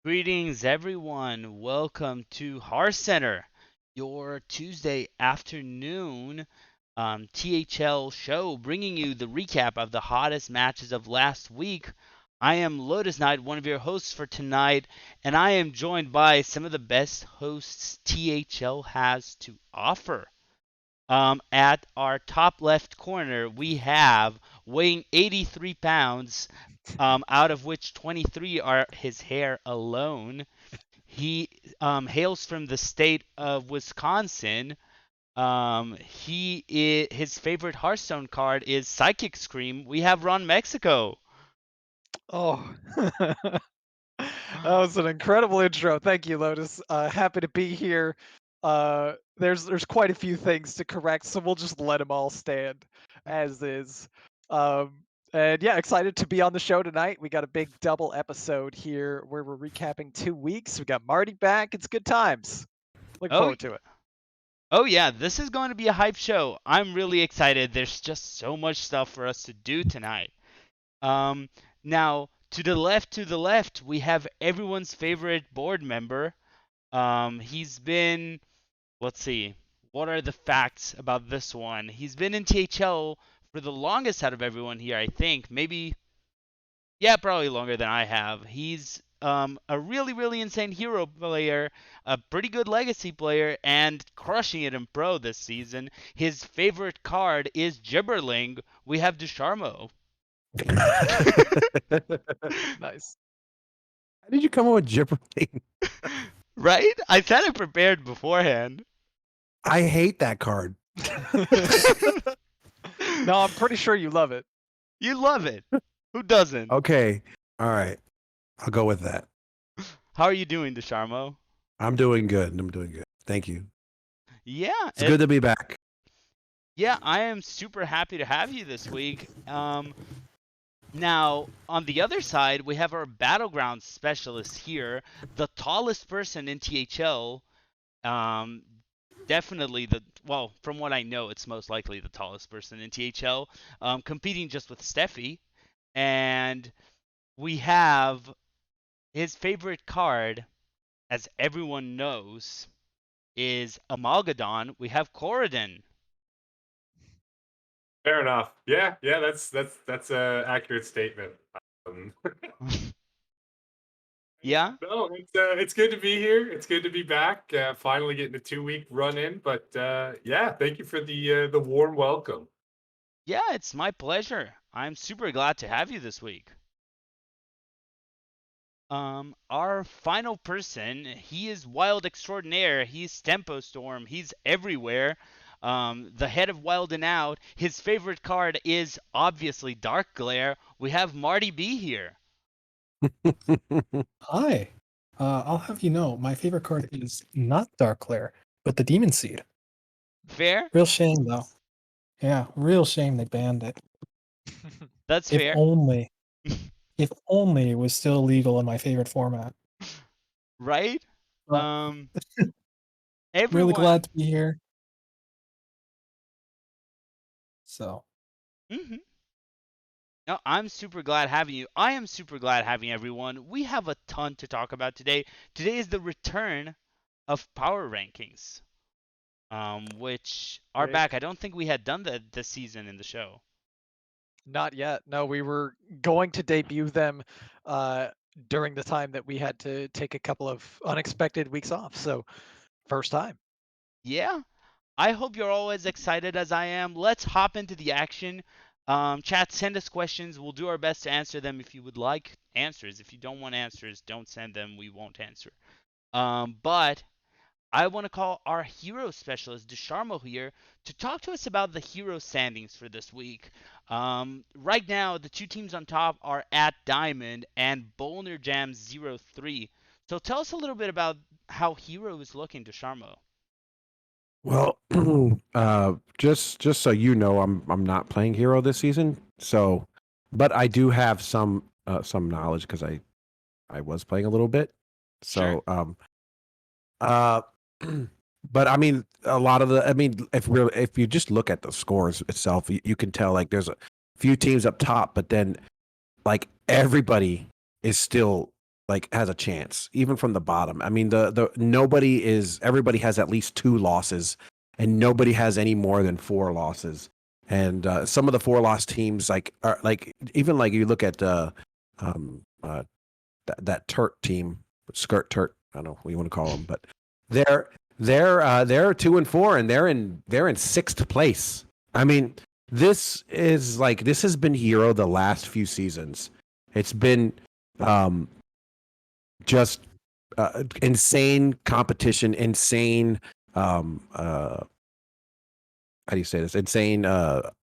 Greetings, everyone. Welcome to Hearthcenter, your Tuesday afternoon THL show, bringing you the recap of the hottest matches of last week. I am Lotus Knight, one of your hosts for tonight, and I am joined by some of the best hosts THL has to offer. At our top left corner, we have weighing 83 pounds, out of which 23 are his hair alone. He hails from the state of Wisconsin. His favorite Hearthstone card is Psychic Scream. We have Ron Mexico. Oh, that was an incredible intro. Thank you, Lotus. Happy to be here. There's quite a few things to correct, so we'll just let them all stand as is. Um, and yeah, excited to be on the show tonight. We got a big double episode here where we're recapping 2 weeks. We got Marty back. It's good times. Looking Oh, forward to it. oh yeah, this is going to be a hype show. I'm really excited. There's just so much stuff for us to do tonight. Um, Now to the left, we have everyone's favorite board member. He's been, let's see, what are the facts about this one? He's been in THL for the longest out of everyone here, I think. Maybe, yeah, probably longer than I have. He's a really, really insane hero player, a pretty good legacy player, and crushing it in pro this season. His favorite card is Gibberling. We have Desharmo. Nice. How did you come up with gibberling? Right? I said it prepared beforehand. I hate that card. No, I'm pretty sure you love it. You love it. Who doesn't? Okay. All right. I'll go with that. How are you doing, Desharmo? I'm doing good. I'm doing good. Thank you. Yeah, It's good to be back. yeah, I am super happy to have you this week. Now, on the other side, we have our battleground specialist here, the tallest person in THL. Um, Definitely well, from what I know, it's most likely the tallest person in THL, competing just with Steffi. And we have his favorite card, as everyone knows, is Amalgadon. We have Corridon. Fair enough. Yeah, that's a accurate statement. Um, Yeah? no, it's good to be here. It's good to be back. Finally getting a 2 week run in, but yeah, thank you for the warm welcome. Yeah, it's my pleasure. I'm super glad to have you this week. Our final person, he is Wild Extraordinaire. He's Tempo Storm. He's everywhere. The head of Wild and Out. His favorite card is obviously Dark Glare. We have Marty B here. Hi. I'll have you know, my favorite card is not Dark Lair, but the Demon Seed. Fair? Real shame, though. Yeah, real shame they banned it. That's If fair. only, if only it was still legal in my favorite format. Right? But Um, really Everyone. glad to be here. So, Mm-hmm. No, I'm super glad having you. I am super glad having everyone. We have a ton to talk about today. Today is the return of power rankings, which are Great. back. I don't think we had done that this season in the show. Not yet. No, we were going to debut them during the time that we had to take a couple of unexpected weeks off. So, first time. Yeah, I hope you're all as excited as I am. Let's hop into the action. Chat, send us questions. We'll do our best to answer them. If you would like answers, if you don't want answers, don't send them. We won't answer. But I want to call our hero specialist, Desharmo, here to talk to us about the hero standings for this week. Right now, the two teams on top are at Diamond and Bolner Jam 03. So tell us a little bit about how hero is looking, Desharmo. Well, just so you know, I'm not playing hero this season. So, but I do have some knowledge because I was playing a little bit. Sure. So, uh, but I mean, a lot of the, I mean, if you just look at the scores itself, you can tell like there's a few teams up top, but then like everybody is still like has a chance, even from the bottom. I mean, everybody has at least 2 losses, and nobody has any more than 4 losses. And some of the 4 loss teams, like are like even like you look at um, uh, that Turt team, Skirt Turt. I don't know what you want to call them, but they're they're 2-4, and they're in 6th place. I mean, this has been Hero the last few seasons. It's been um, just insane competition, insane how do you say this? Insane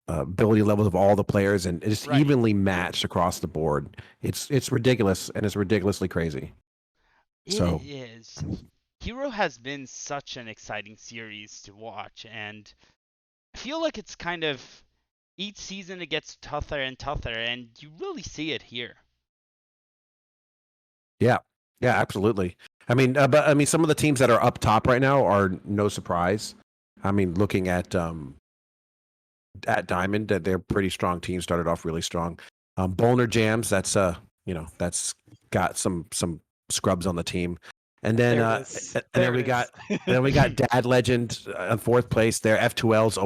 ability levels of all the players, and it's Right. evenly matched across the board. It's ridiculous, and it's ridiculously crazy. It So is. Hero has been such an exciting series to watch, and I feel like it's kind of each season it gets tougher and tougher, and you really see it here. yeah, yeah, absolutely. I mean, but I mean, some of the teams that are up top right now are no surprise. I mean, looking at Diamond, that they're pretty strong team. Started off really strong. Bolner Jams, that's got some scrubs on the team, and then There it is. and then There we it is. got Dad Legend in 4th place. There, F2L's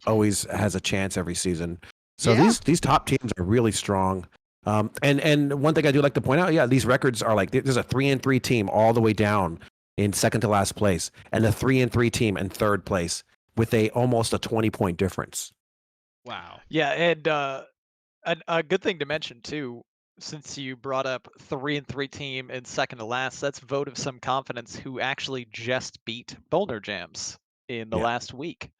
always has a chance every season. So Yeah. these top teams are really strong. And one thing I do like to point out, yeah, these records are like there's a 3-3 team all the way down in second to last place, and a 3-3 team in 3rd place with almost a 20-point difference. Wow. Yeah, and a good thing to mention too, since you brought up 3-3 team and second to last, that's vote of some confidence who actually just beat Boulder Jams in the Yeah. last week.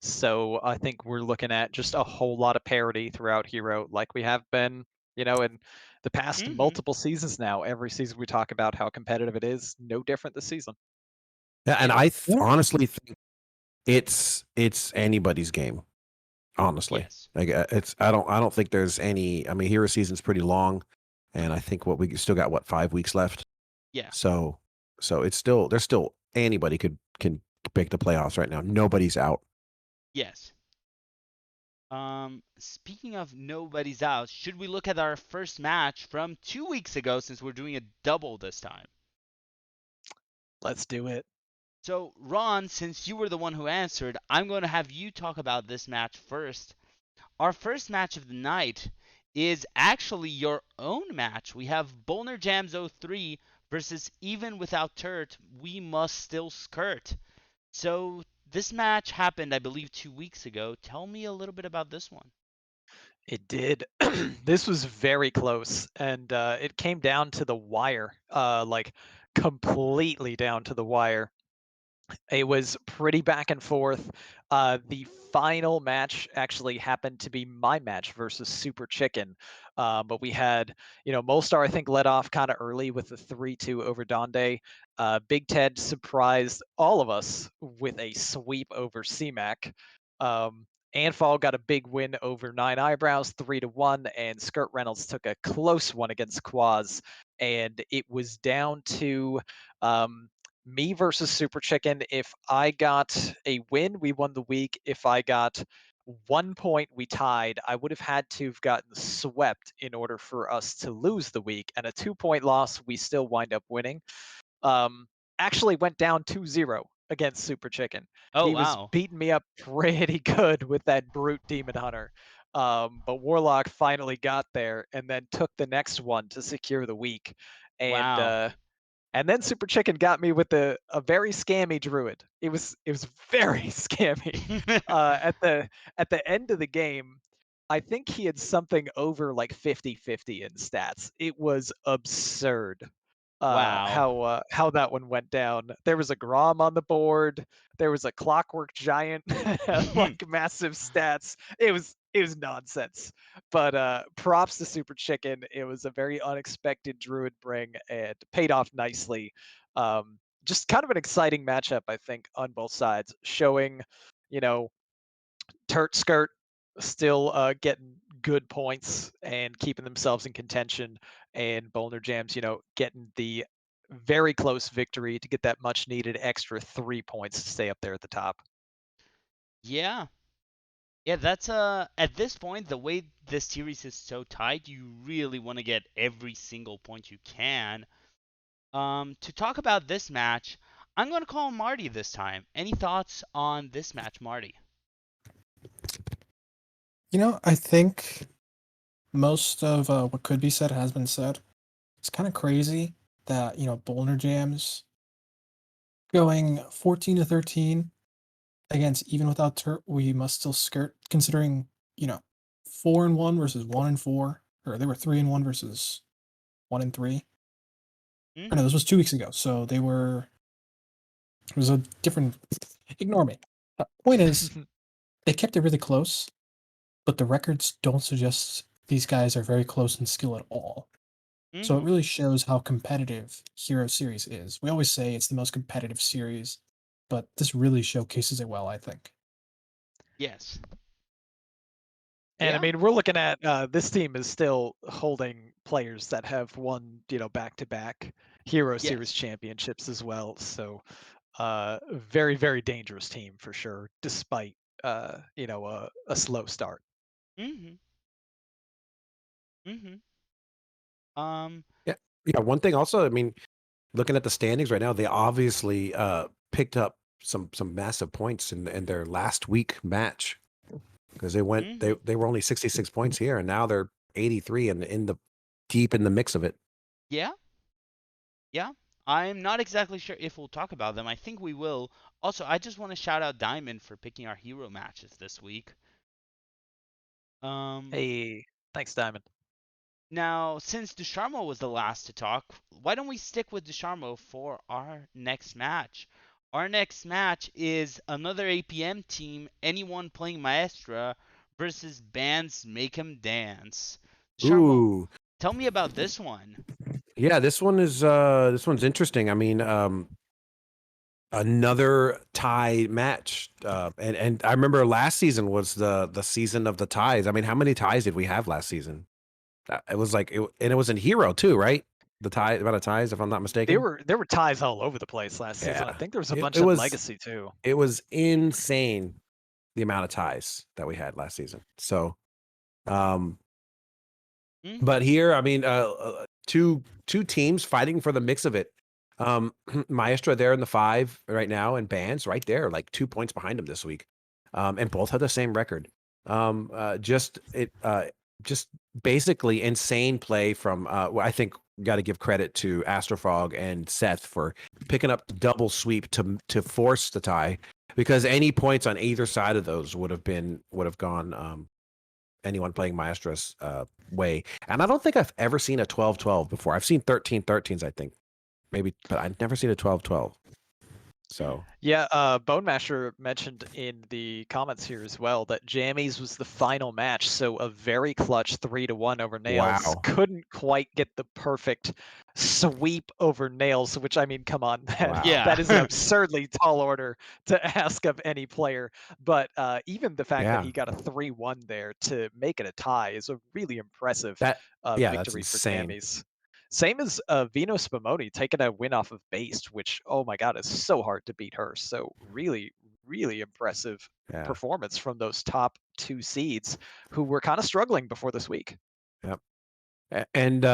So I think we're looking at just a whole lot of parity throughout Hero, like we have been, in the past Mhm. multiple seasons now. Every season we talk about how competitive it is, no different this season. Yeah, and Yeah. Yeah. honestly think it's anybody's game. Honestly, Yes. like it's I don't think there's any. I mean, Hero season's pretty long, and I think what we still got 5 weeks left. Yeah. So it's still there's still anybody can make the playoffs right now. Nobody's out. Yes. Speaking of nobody's out, should we look at our first match from 2 weeks ago since we're doing a double this time? Let's do it. So, Ron, since you were the one who answered, I'm going to have you talk about this match first. Our first match of the night is actually your own match. We have Boner Jams 03 versus Even Without Turt, We Must Still Skirt. So, this match happened, I believe, 2 weeks ago. Tell me a little bit about this one. It did. This was very close, and it came down to the wire, like completely down to the wire. It was pretty back and forth. The final match actually happened to be my match versus Super Chicken. But we had, Molstar, I think, led off kind of early with the 3-2 over Donde. Big Ted surprised all of us with a sweep over CMAC. Anfall got a big win over Nine Eyebrows, 3-1, and Skirt Reynolds took a close one against Quaz. And it was down to um, me versus Super Chicken. If I got a win, we won the week. If I got 1 point, we tied. I would have had to have gotten swept in order for us to lose the week. And a 2 point loss, we still wind up winning. Um, Actually went down 2-0 against Super Chicken. Oh, He was wow. beating me up pretty good with that brute Demon Hunter. But Warlock finally got there and then took the next one to secure the week. And Wow. and then Super Chicken got me with a very scammy druid. It was very scammy. At the end of the game, I think he had something over like 50-50 in stats. It was absurd. Wow. How that one went down. There was a Grom on the board. There was a Clockwork Giant, like massive stats. It was nonsense. But props to Super Chicken. It was a very unexpected Druid bring and paid off nicely. Just kind of an exciting matchup, I think, on both sides, showing, you know, Turt Skirt still getting good points and keeping themselves in contention, and Boulder Jams, getting the very close victory to get that much needed extra 3 points to stay up there at the top. Yeah. Yeah, that's at this point, the way this series is so tight, you really want to get every single point you can. To talk about this match, I'm going to call Marty this time. Any thoughts on this match, Marty? I think most of what could be said has been said. It's kind of crazy that, Boulder Jams going 14-13 against even without Turt, we must still skirt considering, 4-1 versus 1-4, or they were 3-1 versus 1-3. Or no, Mm-hmm. this was 2 weeks ago. So it was a different, ignore me. Point is, they kept it really close, but the records don't suggest these guys are very close in skill at all. So it Mm-hmm. really shows how competitive Hero Series is. We always say it's the most competitive series, but this really showcases it well, I think. Yes. And I Yeah. mean, we're looking at this team is still holding players that have won, back-to-back Hero Series Yes. championships as well. So, very, very dangerous team for sure, despite a slow start. Mm-hmm. Mm-hmm. Um. Yeah. Yeah. One thing also, I mean, looking at the standings right now, they obviously picked up some massive points in their last week match because Mm-hmm. they were only 66 points here and now they're 83 and in the deep in the mix of it. Yeah. Yeah. I'm not exactly sure if we'll talk about them. I think we will. Also, I just want to shout out Diamond for picking our hero matches this week. Um. Hey, thanks, Diamond. Now, since Ducharmo was the last to talk, why don't we stick with Ducharmo for our next match? Our next match is another APM team, anyone playing Maestra versus Bands Make 'em Dance. Ducharmo, Ooh. tell me about this one. Yeah, this one's interesting. I mean, another tie match. And I remember last season was the season of the ties. I mean, how many ties did we have last season? It was like and it was in Hero too, right? The tie amount of ties, if I'm not mistaken. There were ties all over the place last season. I Yeah. think there was a It bunch in was Legacy too. it was insane the amount of ties that we had last season. So um Mm-hmm. but here, I mean, two teams fighting for the mix of it. Maestra there in the 5 right now, and Bands right there, like 2 points behind him this week, and both have the same record. Just basically insane play from. I think got to give credit to Astrofog and Seth for picking up double sweep to force the tie, because any points on either side of those would have gone anyone playing Maestra's way. And I don't think I've ever seen a 12-12 before. I've seen 13-13s, I think. Maybe, but I've never seen a 12-12. So, Yeah, Bone Masher mentioned in the comments here as well that Jammies was the final match, so a very clutch 3-1 over Nails. wow. Couldn't quite get the perfect sweep over Nails, which I mean, come on, Wow. that is an Yeah. absurdly tall order to ask of any player. But even the fact that Yeah. he got a 3-1 there to make it a tie is a really impressive That's victory for insane. Jammies. Same as Vino Spumoni taking a win off of Based, which, oh my God, is so hard to beat her. So really, really impressive Yeah. performance from those top 2 seeds who were kind of struggling before this week. Yep. And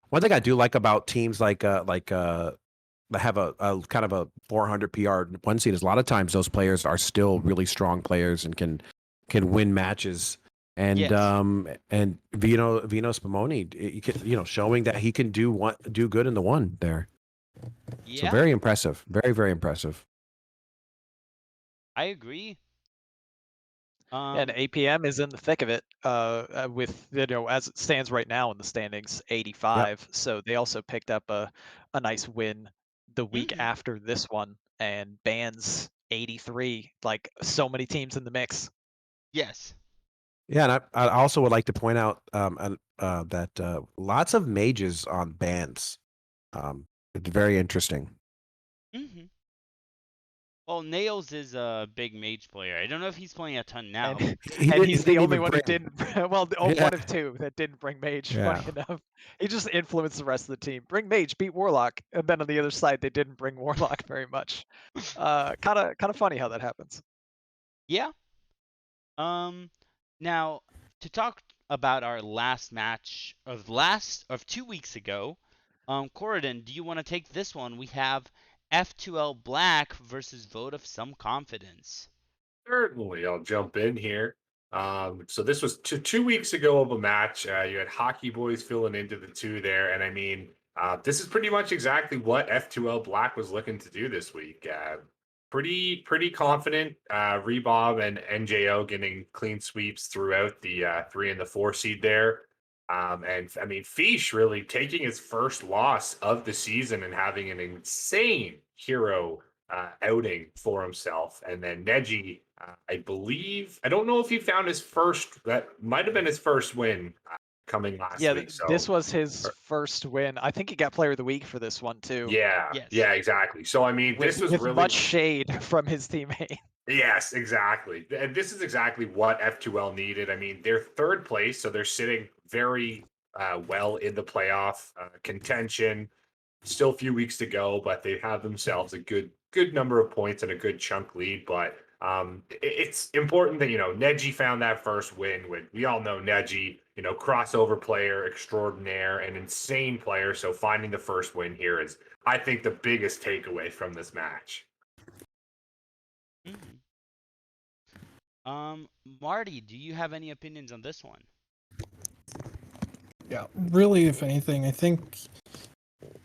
one thing I do like about teams that have a kind of a 400 PR one seed is a lot of times those players are still really strong players and can win matches. And Yes. and Vino Spumoni, showing that he can do good in the one there. So Yeah, very impressive, very very impressive. I agree. And Um. APM is in the thick of it with, as it stands right now in the standings, Yep. 85. So they also picked up a nice win the week Mm-hmm. after this one, and Bands 83, like so many teams in the mix. Yes. Yeah, and I also would like to point out that lots of mages on bands. It's very interesting. Mm-hmm. Well, Nails is a big mage player. I don't know if he's playing a ton now. And He and didn't. He he's the didn't only even one who bring. didn't. Well, Yeah. one of two that didn't bring Mage. Yeah. Funny enough, he just influenced the rest of the team. Bring Mage, beat Warlock, and then on the other side, they didn't bring Warlock very much. Kind of funny how that happens. Yeah. Um. Now, to talk about our last match of 2 weeks ago, Corridon, do you want to take this one? We have F2L Black versus Vote of Some Confidence. Certainly, I'll jump in here. So this was 2 weeks ago of a match. You had Hockey Boys filling into the two there, and I mean, this is pretty much exactly what F2L Black was looking to do this week. Pretty confident. Rebob and NJO getting clean sweeps throughout the 3 and the 4 seed there. And I mean, Fish really taking his first loss of the season and having an insane hero outing for himself. And then Neji, I don't know if he found his first, that might have been his first win coming last week. So this was his first win. I think he got Player of the Week for this one too. yeah, Yes. yeah, exactly. So I mean, With, this was with really much shade from his teammate. Yes, exactly. And this is exactly what F2L needed. I mean, they're third place, so they're sitting very well in the playoff contention. Still a few weeks to go, but they have themselves a good number of points and a good chunk lead. But it's important that Neji found that first win. We all know Neji, crossover player extraordinaire, an insane player. So finding the first win here is, I think, the biggest takeaway from this match. Marty, do you have any opinions on this one? Yeah, really, if anything, I think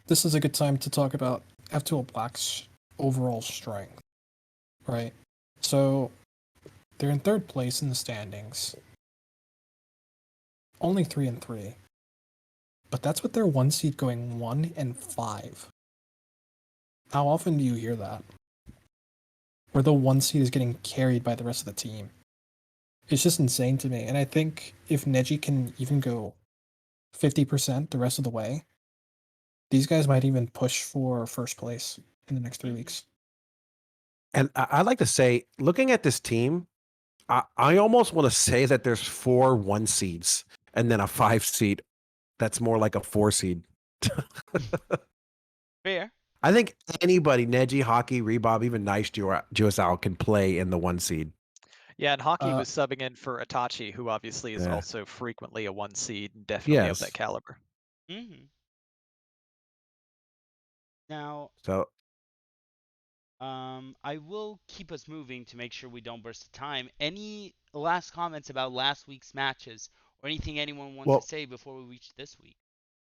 this is a good time to talk about F2L Black's overall strength, right? So, they're in third place in the standings. Only 3-3. But that's with their 1 seed going 1-5. How often do you hear that? Where the 1 seed is getting carried by the rest of the team. It's just insane to me. And I think if Neji can even go 50% the rest of the way, these guys might even push for first place in the next 3 weeks. And I'd like to say, looking at this team, I almost want to say that there's 4 1 seeds and then a 5 seed that's more like a 4 seed. Fair. I think anybody, Neji, Hockey, Rebob, even Nice Juasal can play in the 1 seed. Yeah, and Hockey was subbing in for Itachi, who obviously is also frequently a 1 seed and definitely of that caliber. Mm-hmm. Now, so I will keep us moving to make sure we don't burst the time. Any last comments about last week's matches or anything anyone wants to say before we reach this week?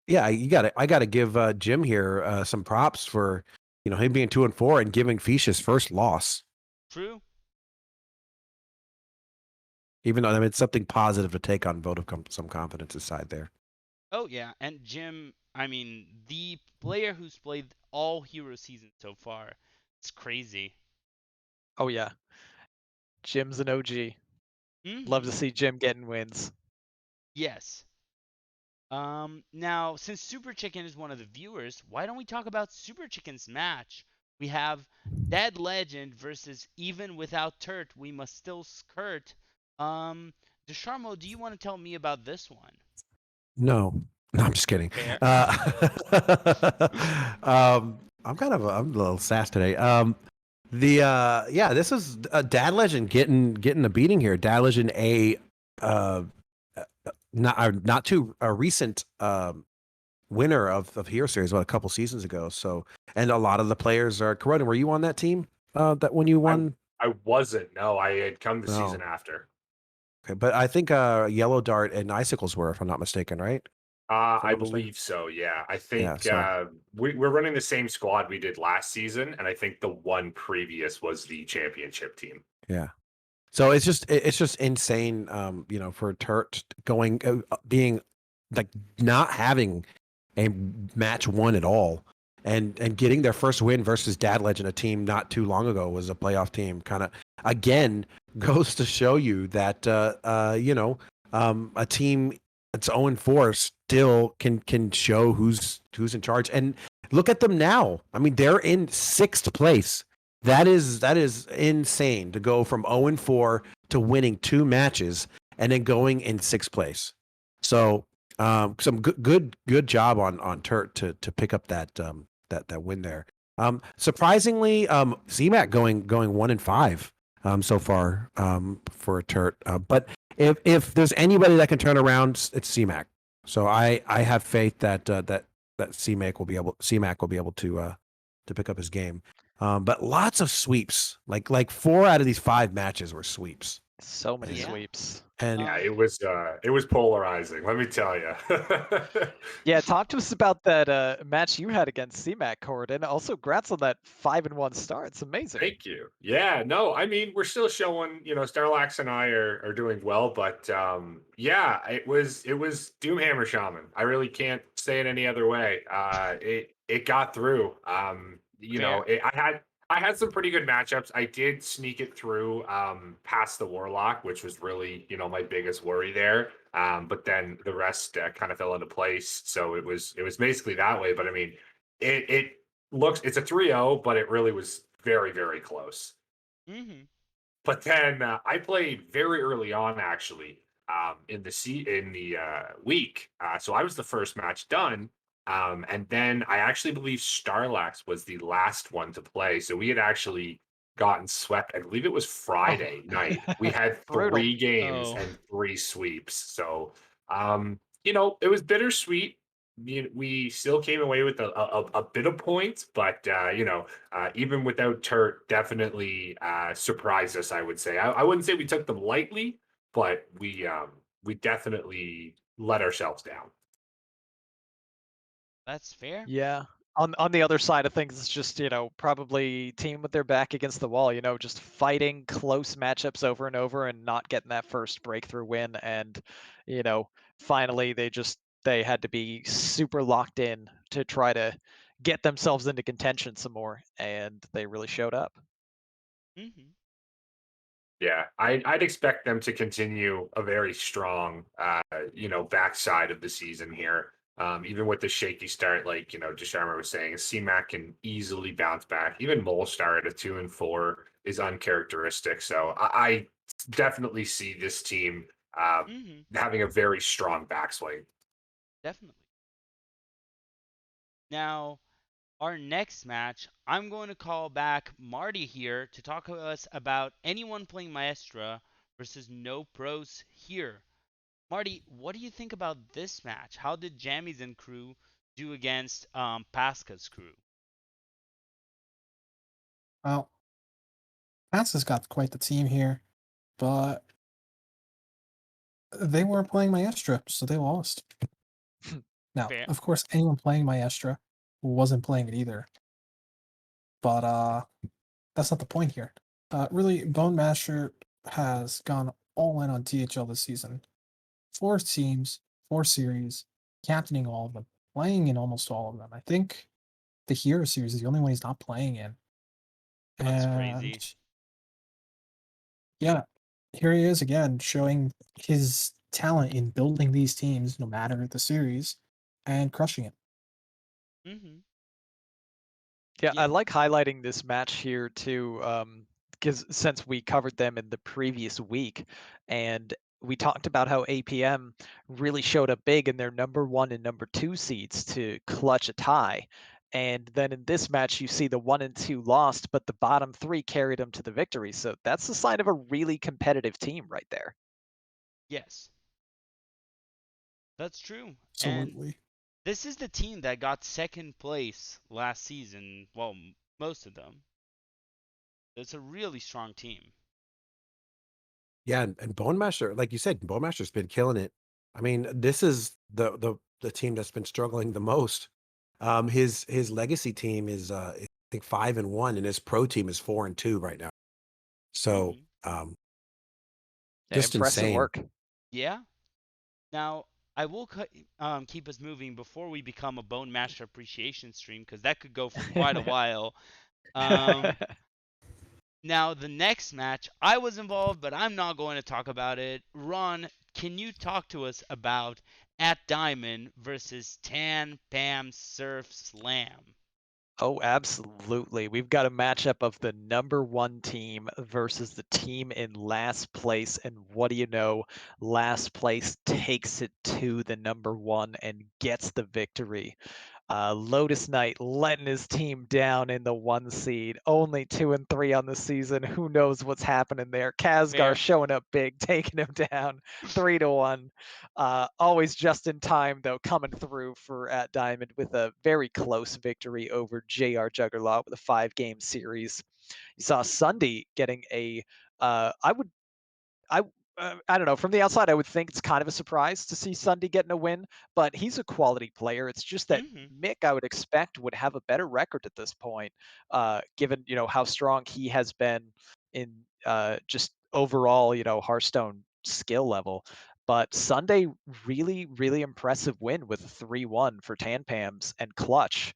Yeah, I got to give Jim here some props for him being 2-4 and giving Fish his first loss. True. Even though it's something positive to take on Vote of Some Confidence aside there. Oh yeah, and Jim, I mean, the player who's played all hero seasons so far, it's crazy. Oh yeah, Jim's an OG. Love to see Jim getting wins. Yes. Now, since Super Chicken is one of the viewers, why don't we talk about Super Chicken's match? We have Dead Legend versus Even Without Turt, We Must Still Skirt. DeSharmo, do you want to tell me about this one? No, I'm just kidding. I'm a little sass today. This is Dad Legend getting a beating here. Dad Legend, not too recent winner of Hero Series, a couple seasons ago. So, and a lot of the players are correct. Were you on that team that when you won? I wasn't. No, I had come the season after. Okay, but I think Yellow Dart and Icicles were, if I'm not mistaken, right? I believe so. Yeah, I think we're running the same squad we did last season, and I think the one previous was the championship team. Yeah. So it's just insane, for Turt being like not having a match won at all, and getting their first win versus Dad Legend, a team not too long ago was a playoff team. Kind of again goes to show you that a team that's 0-4 still can show who's in charge. And look at them now. I mean, they're in 6th place. That is insane to go from 0-4 to winning 2 matches and then going in 6th place. So some good job on Turt to pick up that win there. Surprisingly, ZMAC going 1-5 so far for Turt. But if there's anybody that can turn around, it's CMAC. So I have faith that that CMAC will be able to pick up his game. But lots of sweeps. Like 4 out of these 5 matches were sweeps. So many Yeah. sweeps. And Yeah, it was polarizing. Let me tell you. Yeah, talk to us about that match you had against CMAC, Cord, and also congrats on that 5-1 start. It's amazing. Thank you. Yeah, no, I mean, we're still showing, Starlax and I are doing well, but yeah, it was Doomhammer Shaman. I really can't say it any other way. It got through. Fair. I had some pretty good matchups. I did sneak it through past the Warlock, which was really, my biggest worry there. But then the rest kind of fell into place. So it was basically that way. But I mean, it looks it's a 3-0, but it really was very, very close. Mhm. But then I played very early on, actually, in the week. So I was the first match done, and then I actually believe Starlax was the last one to play. So we had actually gotten swept. I believe it was Friday Oh. night. We had Brutal. 3 games Oh. and 3 sweeps. So it was bittersweet. We still came away with a bit of points, but even without Turt, definitely surprised us. I would say. I wouldn't say we took them lightly, but we definitely let ourselves down. That's fair. Yeah. On the other side of things, it's just, probably team with their back against the wall, just fighting close matchups over and over and not getting that first breakthrough win. And, you know, finally they had to be super locked in to try to get themselves into contention some more. And they really showed up. Mhm. Yeah, I'd expect them to continue a very strong, backside of the season here. Even with the shaky start, like Desharmer was saying, CMAC can easily bounce back. Even Molestar at a 2-4 is uncharacteristic. So I definitely see this team Mhm. having a very strong backswing. Definitely. Now, our next match, I'm going to call back Marty here to talk to us about anyone playing Maestra versus no pros here. Marty, what do you think about this match? How did Jammies and crew do against Pasca's crew? Well, Pasca's got quite the team here, but they weren't playing Maestra, so they lost. Now, Fair. of course, anyone playing Maestra wasn't playing it either. But that's not the point here. Really, Bone Masher has gone all in on THL this season. 4 teams, 4 series, captaining all of them, playing in almost all of them. I think the Hero series is the only one he's not playing in. That's And crazy. yeah, here he is again, showing his talent in building these teams, no matter the series, and crushing it. Mhm. Yeah, I Yeah. like highlighting this match here too, because since we covered them in the previous week, and we talked about how APM really showed up big in their number 1 and number 2 seeds to clutch a tie. And then in this match, you see the 1 and 2 lost, but the bottom 3 carried them to the victory. So that's the sign of a really competitive team right there. Yes. That's true. And Absolutely. this is the team that got second place last season. Well, most of them. It's a really strong team. yeah, and Bone Masher, like you said, Bone Masher's been killing it. I mean, this is the team that's been struggling the most. His legacy team is I think 5-1, and his pro team is 4-2 right now. So Mhm. Yeah, just impressive insane. work. Yeah. Now, I will keep us moving before we become a Bone Master appreciation stream because that could go for quite a while. Um, Now, the next match, I was involved, but I'm not going to talk about it. Ron, can you talk to us about At Diamond versus Tan Pam Surf Slam? Oh, absolutely. We've got a matchup of the number 1 team versus the team in last place. And what do you know? Last place takes it to the number 1 and gets the victory. Lotus Knight letting his team down in the 1 seed. Only 2-3 on the season. Who knows what's happening there? Kazgar Fair. showing up big, taking him down 3-1. Always just in time, though, coming through for at Diamond with a very close victory over JR Juggernaut with a 5-game series. You saw Sunday getting a, I would I don't know. From the outside, I would think it's kind of a surprise to see Sunday getting a win, but he's a quality player. It's just that Hmm. Mick, I would expect, would have a better record at this point, given how strong he has been in just overall, Hearthstone skill level. But Sunday, really, really impressive win with a 3-1 for Tanpams and Clutch.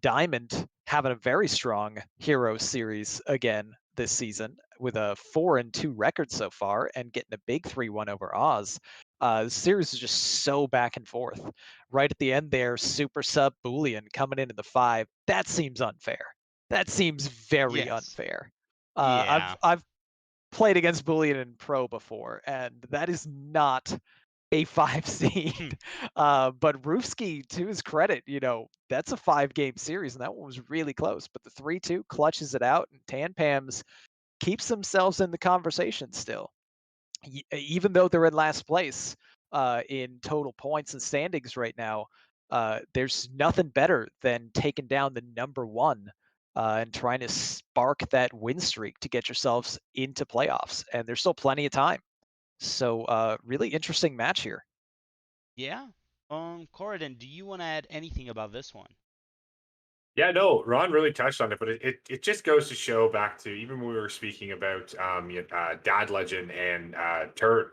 Diamond having a very strong Hero series again this season with a 4-2 record so far and getting a big 3-1 over Oz. The series is just so back and forth. Right at the end there, Super Sub Boolean coming into the 5. That seems unfair. That seems very Yes. unfair. Yeah. I've played against Boolean in Pro before, and that is not a 5 seed. But Roofski, to his credit, that's a 5-game series, and that one was really close. But the 3-2 clutches it out, and Tanpams keeps themselves in the conversation still. Even though they're in last place in total points and standings right now, there's nothing better than taking down the number 1 and trying to spark that win streak to get yourselves into playoffs. And there's still plenty of time. So really interesting match here. Yeah. Corridon, do you want to add anything about this one? Yeah, no, Ron really touched on it, but it just goes to show back to even when we were speaking about Dad Legend and Turd,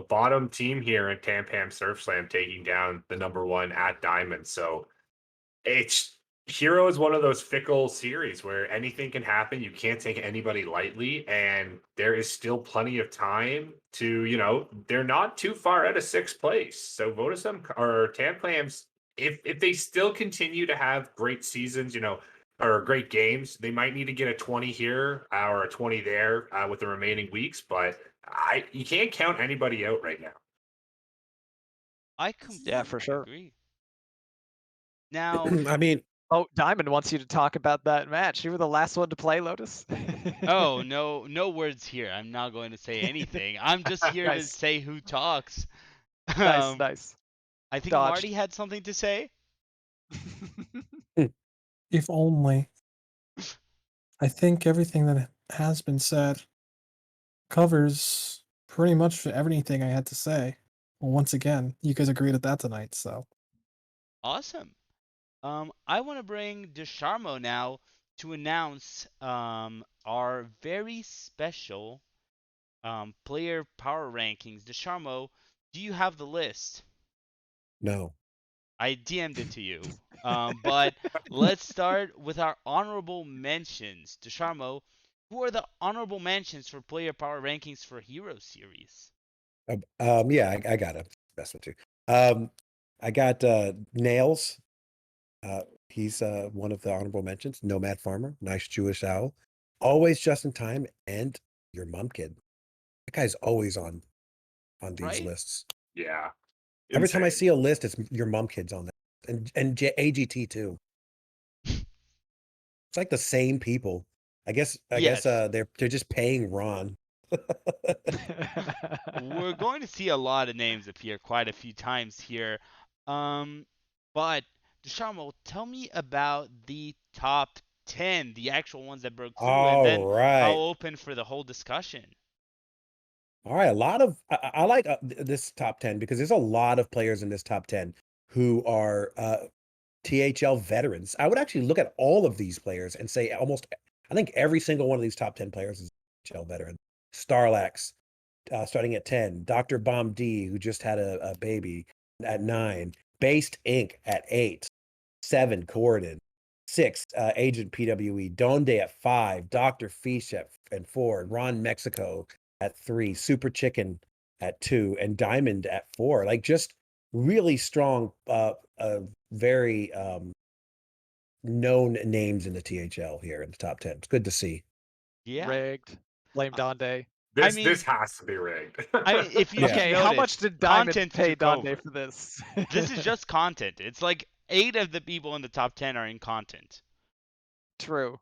bottom team here in Tampam Surf Slam taking down the number 1 at Diamond. So it's Hero is one of those fickle series where anything can happen. You can't take anybody lightly, and there is still plenty of time to, they're not too far out of 6th place. So Vodasum or Tampams, if they still continue to have great seasons, or great games, they might need to get a 20 here or a 20 there with the remaining weeks. But you can't count anybody out right now. I Yeah, for completely sure. agree. Now, I mean, Oh, Diamond wants you to talk about that match. You were the last one to play, Lotus. oh, no words here. I'm not going to say anything. I'm just here to Nice, say who talks. nice, Um, nice. I think Dodged. Marty had something to say. If only. I think everything that has been said covers pretty much everything I had to say. Well, once again, you guys agreed at that tonight, so. Awesome. I want to bring DeSharmo now to announce our very special player power rankings. DeSharmo, do you have the list? no. I DM'd it to you. But let's start with our honorable mentions. DeSharmo, who are the honorable mentions for player power rankings for Hero Series? Yeah, I got a best one too. I got Nails. He's one of the honorable mentions. Nomad Farmer, nice Jewish owl, always just in time, and your mom kid. That guy's always on these Right? lists. Yeah, Every time I insane. see a list, it's your mom kid's on there, and AGT too. It's like the same people. I guess Yes. they're just paying Ron. We're going to see a lot of names appear quite a few times here. Um, but Desharmo, tell me about the top 10, the actual ones that broke through, and All then I'll right. open for the whole discussion. All right, a lot of I like this top 10 because there's a lot of players in this top 10 who are THL veterans. I would actually look at all of these players and say I think every single one of these top 10 players is a THL veteran. Starlax, starting at 10. Dr. Bomb D, who just had a baby, at 9. Based Inc. at 8. 7. Corridon. 6. Agent PWE. Donde at 5. Dr. Fish at 4. Ron Mexico at 3. Super Chicken at 2. And Diamond at 4. Like, just really strong, very known names in the THL here in the top 10. It's good to see. Yeah. Rigged. Blame Uh, Donde. This mean, this has to be rigged. I mean, if you Yeah. just Okay, how much noticed, did Diamond content pay took Dande over. for this? This is just content. It's like 8 of the people in the top 10 are in content. True.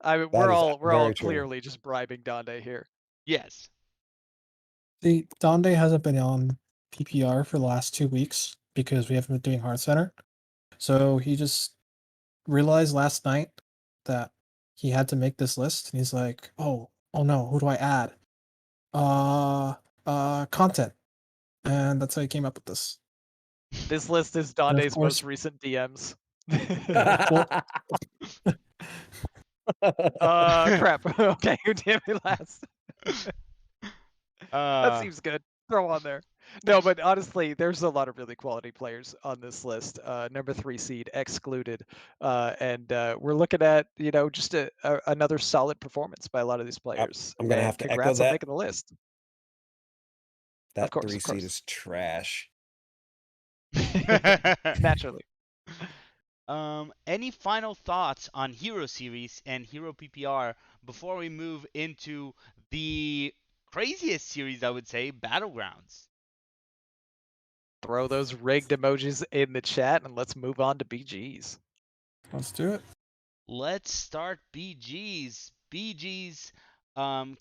I mean, That we're is all very true. clearly just bribing Dande here. Yes. See, Donde hasn't been on PPR for the last 2 weeks because we haven't been doing Hearthcenter. So he just realized last night that he had to make this list, and he's like, "Oh no, who do I add? Content." And that's how he came up with this. This list is And of Dande's course, most recent DMs. well, Crap. Okay, who DM'd me last? That Uh, seems good. Throw on there. No, but honestly, there's a lot of really quality players on this list. Number 3 seed excluded, and we're looking at just another solid performance by a lot of these players. I'm gonna have And to echo congrats on that. making the list. That Of course, 3 of seed course. is trash. Naturally. Any final thoughts on Hero Series and Hero PPR before we move into the craziest series, I would say, Battlegrounds? Throw those rigged emojis in the chat and let's move on to BGs. let's do it. Let's start BGs. BGs,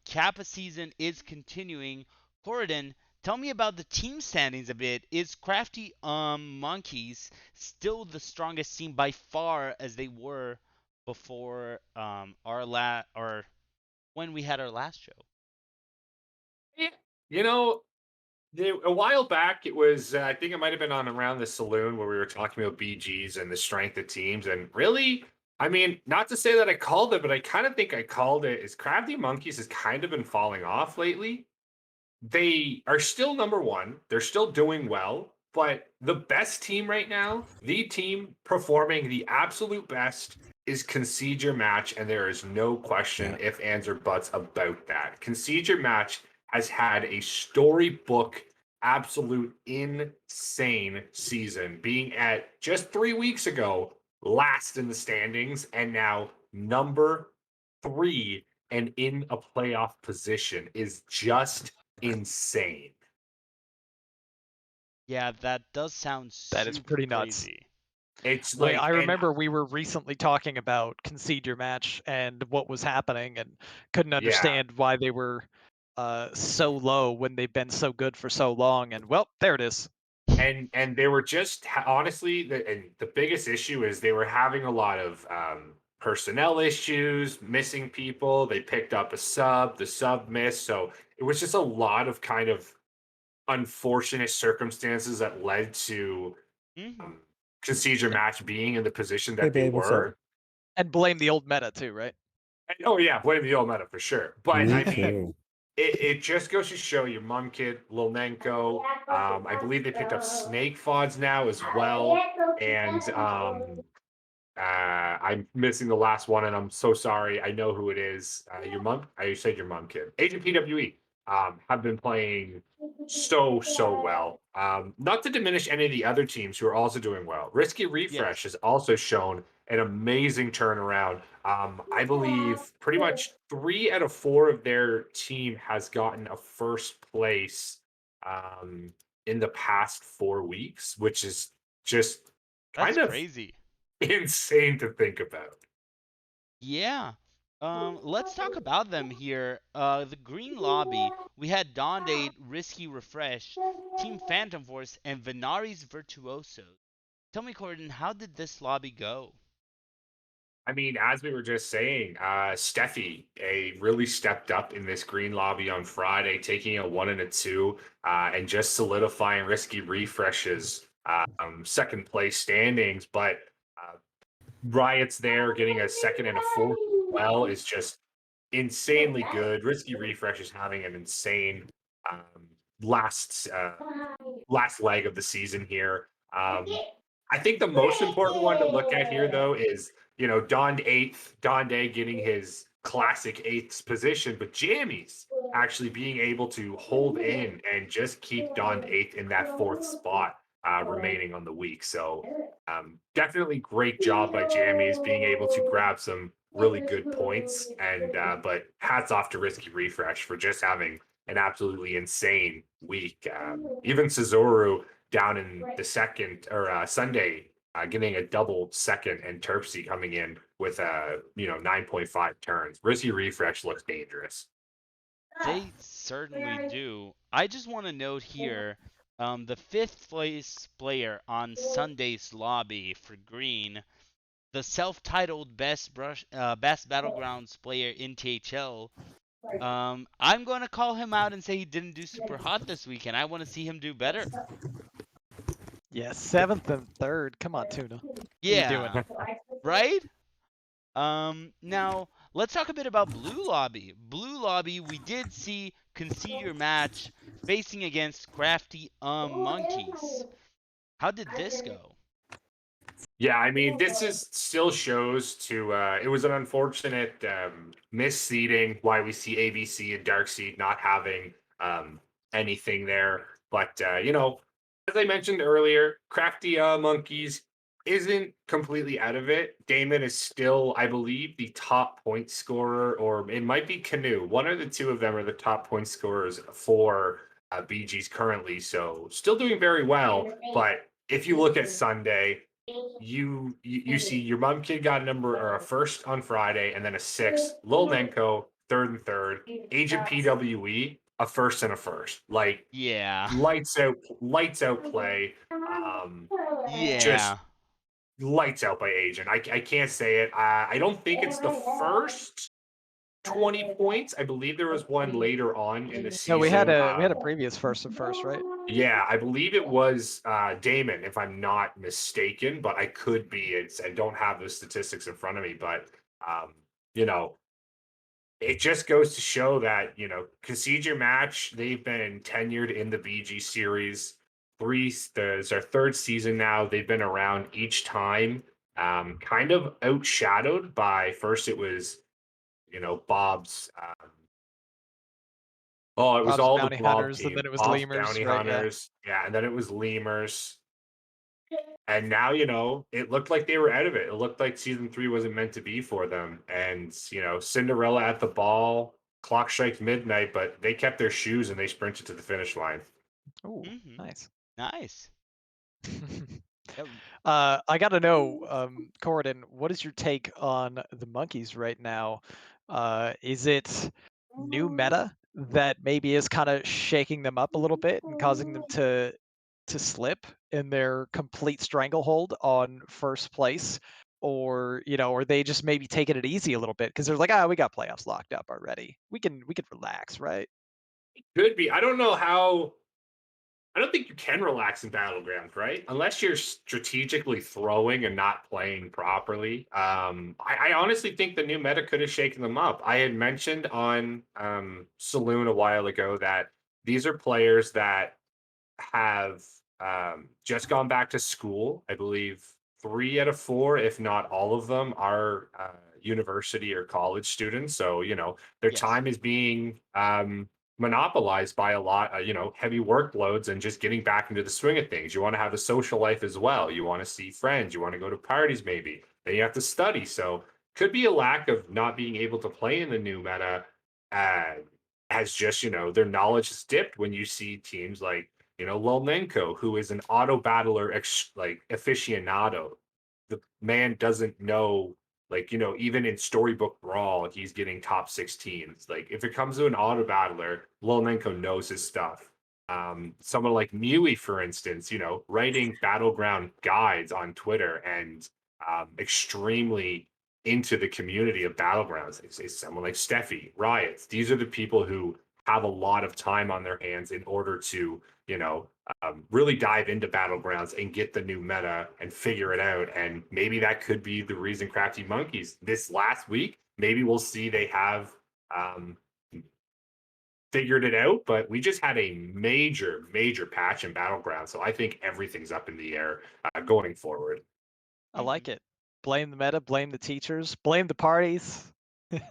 Kappa season is continuing. Corridon, tell me about the team standings a bit. Is Crafty Monkeys still the strongest team by far as they were before or when we had our last show? Yeah. You know, a while back, it was, I think it might have been on around the saloon where we were talking about BGs and the strength of teams. And really, I mean, not to say that I called it, but I kind of think I called it, is Crafty Monkeys has kind of been falling off lately. They are still number one. They're still doing well. But the best team right now, the team performing the absolute best, is Concede Your Match. And there is no question, Yeah. if, ands, or buts about that. Concede Your Match has had a storybook, absolute insane season, being at just 3 weeks ago last in the standings and now number 3 and in a playoff position is just insane. Yeah, that does sound That is super pretty nuts. crazy. It's Wait, like, I and remember we were recently talking about Concede Your Match and what was happening and couldn't yeah, understand why they were so low when they've been so good for so long. And well, there it is. and they were just honestly, the biggest issue is they were having a lot of personnel issues, missing people. They picked up a sub, the sub missed, so it was just a lot of kind of unfortunate circumstances that led to Hmm. Concede Your Match being in the position Hey, that they babe, what's up? were. And blame the old meta too, right? Oh yeah, blame the old meta for sure. But Me I mean, too. it just goes to show you, Mum Kid, Lilnenko. I believe they picked up Snake Fods now as well, and I'm missing the last one, and I'm so sorry. I know who it is. Your mom. I said your mom kid. Agent PWE have been playing so well. Not to diminish any of the other teams who are also doing well. Risky Refresh Yes. has also shown an amazing turnaround. I believe pretty much 3 out of 4 of their team has gotten a first place in the past 4 weeks, which is just That's kind of crazy. insane to think about. Yeah. Let's talk about them here. The Green Lobby. We had Donde, Risky Refresh, Team Phantom Force, and Venari's Virtuoso. Tell me, Corden, how did this lobby go? I mean, as we were just saying, Steffi really stepped up in this green lobby on Friday, taking a 1 and a 2, and just solidifying Risky Refresh's second place standings. But Riot's there, getting a second and a fourth as well is just insanely good. Risky Refresh is having an insane um, last last leg of the season here. I think the most important one to look at here, though, is Don 8th, Don Day getting his classic 8th position, but Jammies actually being able to hold in and just keep Don 8th in that 4th spot remaining on the week. So definitely great job by Jammies being able to grab some really good points. And but hats off to Risky Refresh for just having an absolutely insane week. Even Cesaro down in the second or Sunday, getting a double second, and Terpsy coming in with 9.5 turns. Risky Refresh looks dangerous. They certainly do. I just want to note here, the fifth place player on Sunday's lobby for Green, the self-titled best battlegrounds player in THL. I'm going to call him out and say he didn't do super hot this weekend. I want to see him do better. Yeah, 7th and 3rd. Come on, Tuna. What are you doing? Yeah, right? Now let's talk a bit about Blue Lobby. Blue Lobby, we did see concede your match facing against Crafty Monkeys. How did this go? Yeah, I mean, this is still shows to it was an unfortunate misseeding why we see ABC and Darkseed not having anything there. But as I mentioned earlier, Crafty Monkeys isn't completely out of it. Damon is still, I believe, the top point scorer, or it might be Canoe. One or the two of them are the top point scorers for BGs currently. So still doing very well. But if you look at Sunday, you see your mom kid got a number or a first on Friday and then a sixth. Lil Nenko, third and third. Agent PWE, a first and a first. Like Yeah. lights out play. Just Yeah. lights out by Agent. I can't say it. I don't think it's the first 20 points. I believe there was one later on in the No, season. we had a previous first and first, right? Yeah, I believe it was Damon, if I'm not mistaken, but I could be. I don't have the statistics in front of me, but um, you know, it just goes to show that concede your match. They've been tenured in the BG series. It's our third season now. They've been around each time, kind of outshadowed by first it was Bob's. Oh, it was Bob's all the Bounty Bob Hunters, and team, then it was Bob's Lemurs, Bounty right? Yeah. Hunters. Yeah, and then it was Lemurs. And now, it looked like they were out of it. It looked like season 3 wasn't meant to be for them. And, Cinderella at the ball, clock strikes midnight, but they kept their shoes and they sprinted to the finish line. Ooh, Mhm. nice. Nice. Yep. I got to know, Corridon, what is your take on the monkeys right now? Is it new meta that maybe is kind of shaking them up a little bit and causing them to slip in their complete stranglehold on first place? Or, are they just maybe taking it easy a little bit because they're like, we got playoffs locked up already. We can relax, right? Could be. I don't think you can relax in Battlegrounds, right? Unless you're strategically throwing and not playing properly. I honestly think the new meta could have shaken them up. I had mentioned on Saloon a while ago that these are players that have just gone back to school. I believe 3 out of 4, if not all of them, are university or college students. So, their Yes. time is being monopolized by a lot of, heavy workloads and just getting back into the swing of things. You want to have a social life as well. You want to see friends. You want to go to parties, maybe. Then you have to study. So, could be a lack of not being able to play in the new meta. Uh, as just their knowledge has dipped when you see teams like Lolnenko, who is an auto battler like aficionado. The man doesn't know, like, even in Storybook Brawl, he's getting top 16s. Like, if it comes to an auto battler, Lolnenko knows his stuff. Someone like Mewy, for instance, writing battleground guides on Twitter and extremely into the community of battlegrounds. They say someone like Steffi, Riots. These are the people who have a lot of time on their hands in order to really dive into battlegrounds and get the new meta and figure it out. And maybe that could be the reason Crafty Monkeys this last week. Maybe we'll see they have um, figured it out, but we just had a major, major patch in battlegrounds. So I think everything's up in the air going forward. I like Mhm. it. Blame the meta, blame the teachers, blame the parties.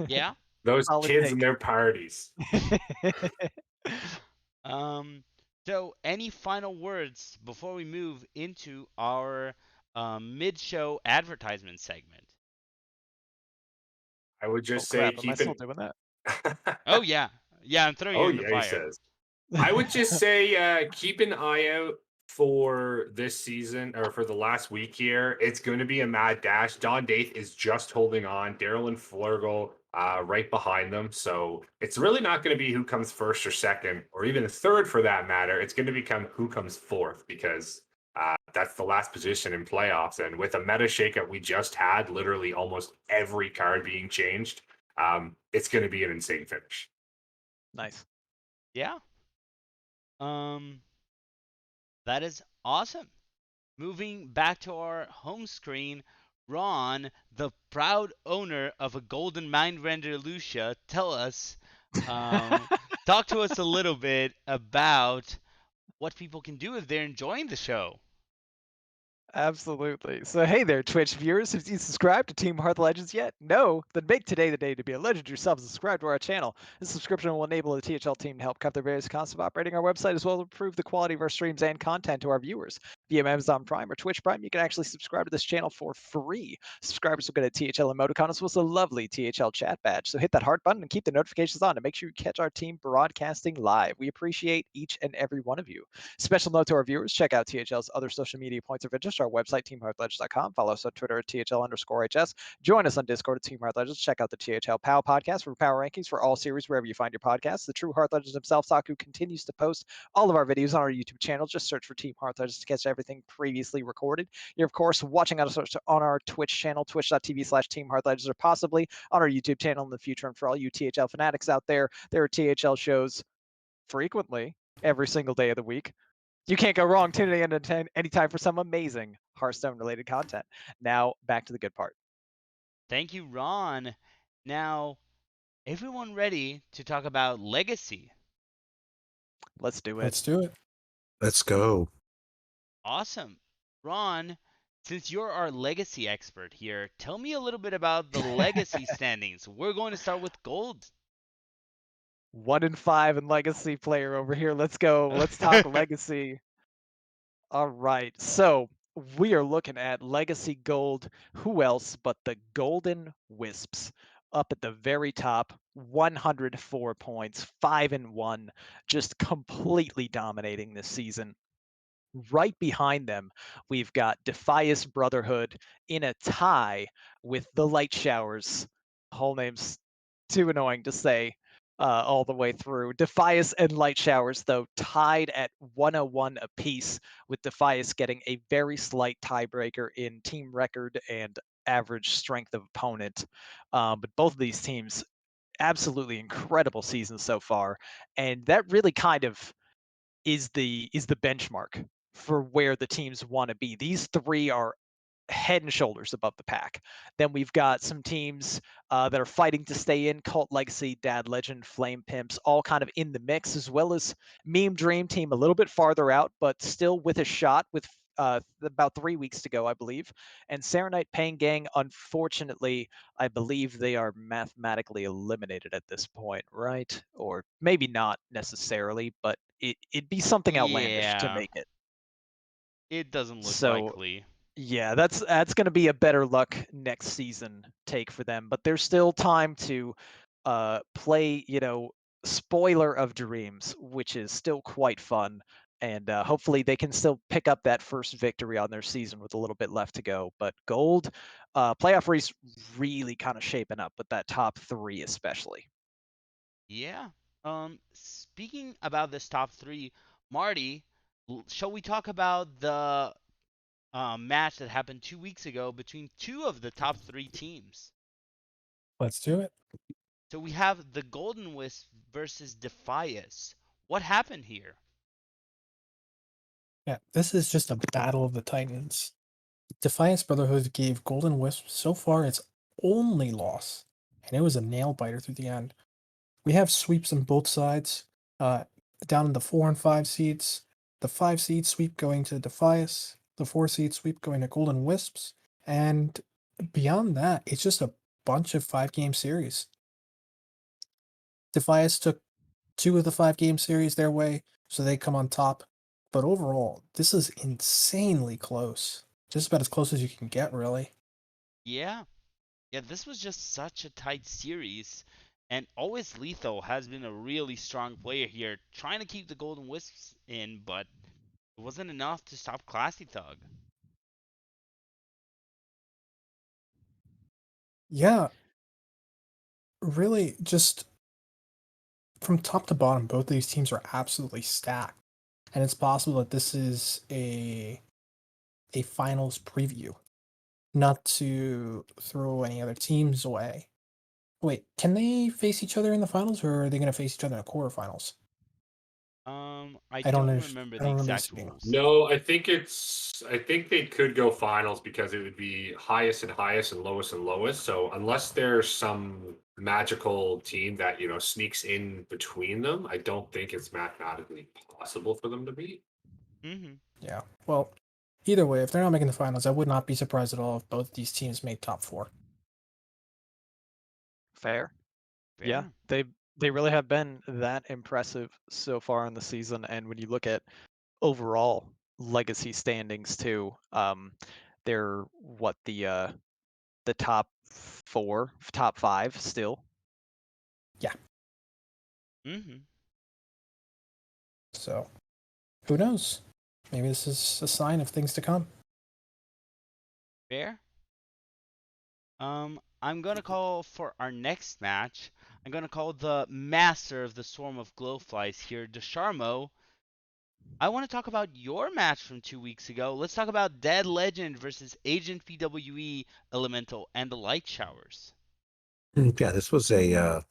Yeah. Those Solid kids and take. their parties. Um, so any final words before we move into our mid-show advertisement segment? I would Oh just say crap! Am I keep still it. doing that? Oh yeah, yeah. I'm throwing Oh you in the yeah, he fire. says. I would just say keep an eye out for this season or for the last week here. It's going to be a mad dash. Don Daith is just holding on. Daryl and Flurgle right behind them. So it's really not going to be who comes first or second or even third for that matter. It's going to become who comes fourth because that's the last position in playoffs. And with a meta shakeup we just had, literally almost every card being changed, it's going to be an insane finish. Nice. Yeah. Um, that is awesome. Moving back to our home screen, Ron, the proud owner of a golden mind render Lucia, um, talk to us a little bit about what people can do if they're enjoying the show. Absolutely. So, hey there, Twitch viewers. Have you subscribed to Team Hearth Legends yet? No? Then make today the day to be a legend yourself and subscribe to our channel. This subscription will enable the THL team to help cut their various costs of operating our website as well as improve the quality of our streams and content to our viewers. Via Amazon Prime or Twitch Prime, you can actually subscribe to this channel for free. Subscribers will get a THL emoticon as well as a lovely THL chat badge. So hit that heart button and keep the notifications on to make sure you catch our team broadcasting live. We appreciate each and every one of you. Special note to our viewers, check out THL's other social media points of interest, our website, teamheartlegends.com. Follow us on Twitter at THL_HS. Join us on Discord at Team Heart Legends. Check out the THL POW podcast for power rankings for all series wherever you find your podcasts. The true Heart Legends himself, Saku, continues to post all of our videos on our YouTube channel. Just search for Team Heart Legends to catch everything previously recorded. You're, of course, watching us on our Twitch channel, twitch.tv/Team Heart Legends, or possibly on our YouTube channel in the future. And for all you THL fanatics out there are THL shows frequently every single day of the week. You can't go wrong tuning in at any time for some amazing Hearthstone related content. Now, back to the good part. Thank you, Ron. Now, everyone ready to talk about Legacy? Let's do it. Let's do it. Let's go. Awesome. Ron, since you're our Legacy expert here, tell me a little bit about the Legacy standings. We're going to start with gold. 1-5 in Legacy player over here. Let's go. Let's talk Legacy. All right. So we are looking at Legacy Gold. Who else but the Golden Wisps up at the very top? 104 points, 5-1, just completely dominating this season. Right behind them, we've got Defias Brotherhood in a tie with the Light Showers. Whole name's too annoying to say all the way through. Defias and Light Showers, though, tied at 101 apiece, with Defias getting a very slight tiebreaker in team record and average strength of opponent. But both of these teams, absolutely incredible seasons so far. And that really kind of is the benchmark for where the teams want to be. These three are head and shoulders above the pack. Then we've got some teams that are fighting to stay in: Cult Legacy, Dad Legend, Flame Pimps, all kind of in the mix, as well as Meme Dream Team a little bit farther out, but still with a shot with about 3 weeks to go, I believe. And Serenite Pain Gang, unfortunately, I believe they are mathematically eliminated at this point, right? Or maybe not necessarily, but it'd be something outlandish to Yeah, make it. it doesn't look So likely. yeah, that's going to be a better luck next season take for them, but there's still time to play, Spoiler of Dreams, which is still quite fun, and hopefully they can still pick up that first victory on their season with a little bit left to go. But Gold playoff race really kind of shaping up with that top 3 especially. Yeah. Speaking about this top three, Marty, shall we talk about the match that happened 2 weeks ago between two of the top three teams? Let's do it. So we have the Golden Wisp versus Defias. What happened here? Yeah, this is just a battle of the Titans. Defiance Brotherhood gave Golden Wisp so far its only loss, and it was a nail biter through the end. We have sweeps on both sides. Down in the 4 and 5 seeds, the 5 seed sweep going to Defias, the 4 seed sweep going to Golden Wisps, and beyond that, it's just a bunch of 5-game series. Defias took 2 of the 5-game series their way, so they come on top. But overall, this is insanely close. Just about as close as you can get, really. Yeah. Yeah, this was just such a tight series. And always Lethal has been a really strong player here, trying to keep the Golden Wisps in, but it wasn't enough to stop Classy Thug. Yeah, really, just from top to bottom, both of these teams are absolutely stacked, and it's possible that this is a finals preview. Not to throw any other teams away. Wait, can they face each other in the finals, or are they going to face each other in the quarterfinals? I I don't don't understand. remember I the don't remember this exact being. rules. No, I think they could go finals because it would be highest and highest and lowest and lowest. So unless there's some magical team that, sneaks in between them, I don't think it's mathematically possible for them to beat. Mm-hmm. Yeah. Well, either way, if they're not making the finals, I would not be surprised at all if both these teams made top four. Fair. Yeah, Fair. they really have been that impressive so far in the season. And when you look at overall legacy standings too, they're what the top four, top five still. Yeah. Mm-hmm. So, who knows? Maybe this is a sign of things to come. Fair. I'm gonna call for our next match. I'm gonna call the master of the swarm of glowflies here, Desharmo. I want to talk about your match from 2 weeks ago. Let's talk about Dead Legend versus Agent PWE Elemental and the Light Showers. Yeah, this was a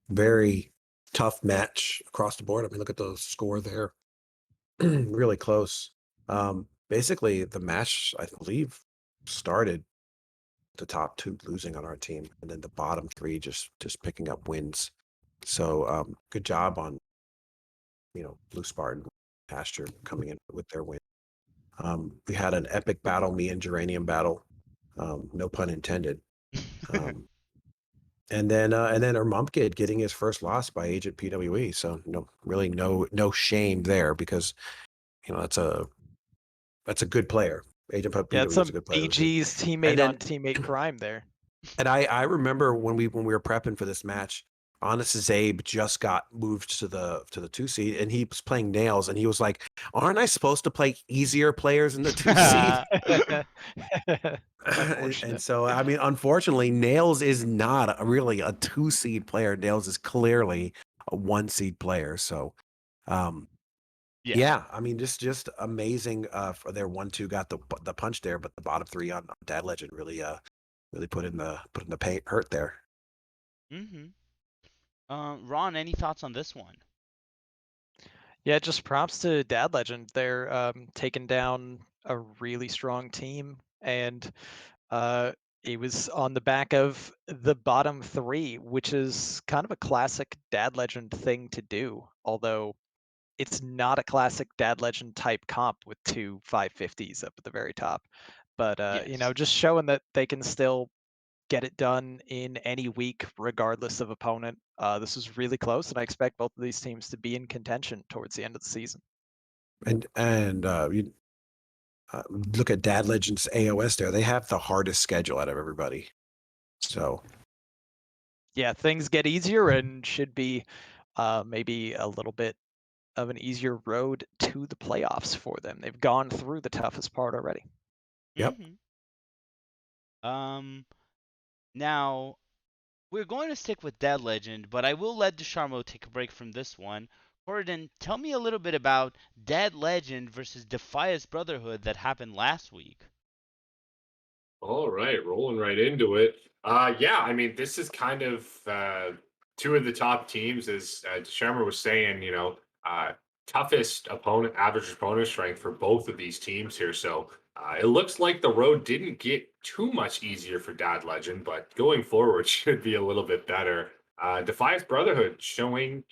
very tough match across the board. I mean, look at the score there. Really close. Basically, the match, I believe, started the top two losing on our team, and then the bottom three just picking up wins. So good job on Blue Spartan Pasture coming in with their win. We had an epic battle, me and Geranium battle, no pun intended. Um, and then Ermumpkid getting his first loss by Agent PWE. So really no shame there because that's a good player. Agent Yeah, it's PWE is a some good player. BG's And teammate on then teammate crime there. and I remember when we were prepping for this match, Honest Zabe just got moved to the 2 seed and he was playing Nails and he was like, "Aren't I supposed to play easier players in the 2 seed?" And Unfortunate. so I mean, unfortunately, Nails is not really a 2 seed player. Nails is clearly a 1 seed player. So um Yeah. yeah, I mean, just amazing for their 1-2 got the punch there, but the bottom three on Dad Legend really put in the paint hurt there. Mm-hmm. Ron, any thoughts on this one? Yeah, just props to Dad Legend. They're taking down a really strong team, and uh, it was on the back of the bottom three, which is kind of a classic Dad Legend thing to do. Although it's not a classic Dad Legend type comp with two 550s up at the very top. But Yes. just showing that they can still get it done in any week, regardless of opponent. This is really close, and I expect both of these teams to be in contention towards the end of the season. And you look at Dad Legend's AOS there; they have the hardest schedule out of everybody. So Yeah, things get easier and should be maybe a little bit of an easier road to the playoffs for them. They've gone through the toughest part already. yep. Mm-hmm. Um, Now we're going to stick with Dead Legend, but I will let Desharmo take a break from this one. Corridon, tell me a little bit about Dead Legend versus Defias Brotherhood that happened last week. All right, rolling right into it. Yeah, I mean, this is kind of two of the top teams, as Shammer was saying. Toughest opponent, average opponent strength for both of these teams here. So it looks like the road didn't get too much easier for Dad Legend, but going forward should be a little bit better. Defiance Brotherhood showing,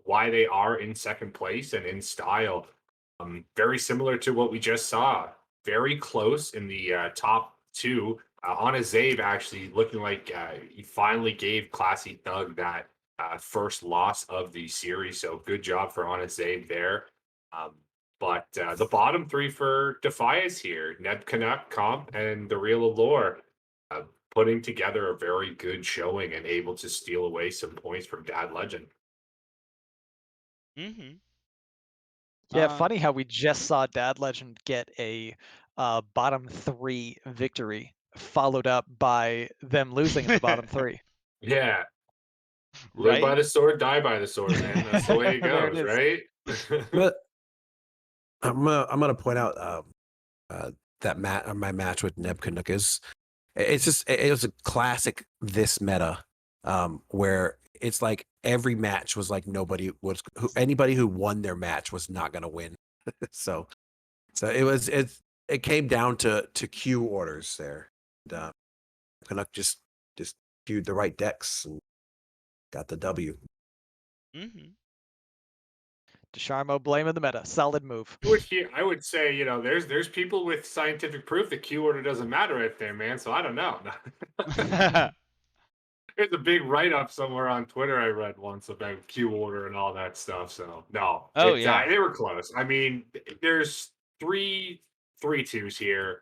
why they are in second place and in style. Very similar to what we just saw. Very close in the top two. Anna Zabe actually looking like he finally gave Classy Thug that first loss of the series. So good job for Anna Zabe there. Um, but the bottom three for Defias here, Neb Canuck, Comp, and the Real Allure. putting together a very good showing and able to steal away some points from Dad Legend. Mm-hmm. Yeah, funny how we just saw Dad Legend get a bottom 3 victory, followed up by them losing in the bottom 3. Yeah, live by Right? the sword, die by the sword, man. That's the way it There it goes, is. right? But I'm gonna point out that my match with Nebkanuk is it's just it was a classic this meta where it's like every match was like anybody who won their match was not gonna win. so it came down to queue orders there. And, Canuck just queued the right decks and got the W. Mm-hmm. DeSharmo blaming the meta. Solid move. I would say, there's people with scientific proof that Q order doesn't matter right there, man. So I don't know. There's a big write up somewhere on Twitter I read once about Q order and all that stuff. So no, Oh yeah. they were close. I mean, there's three twos here.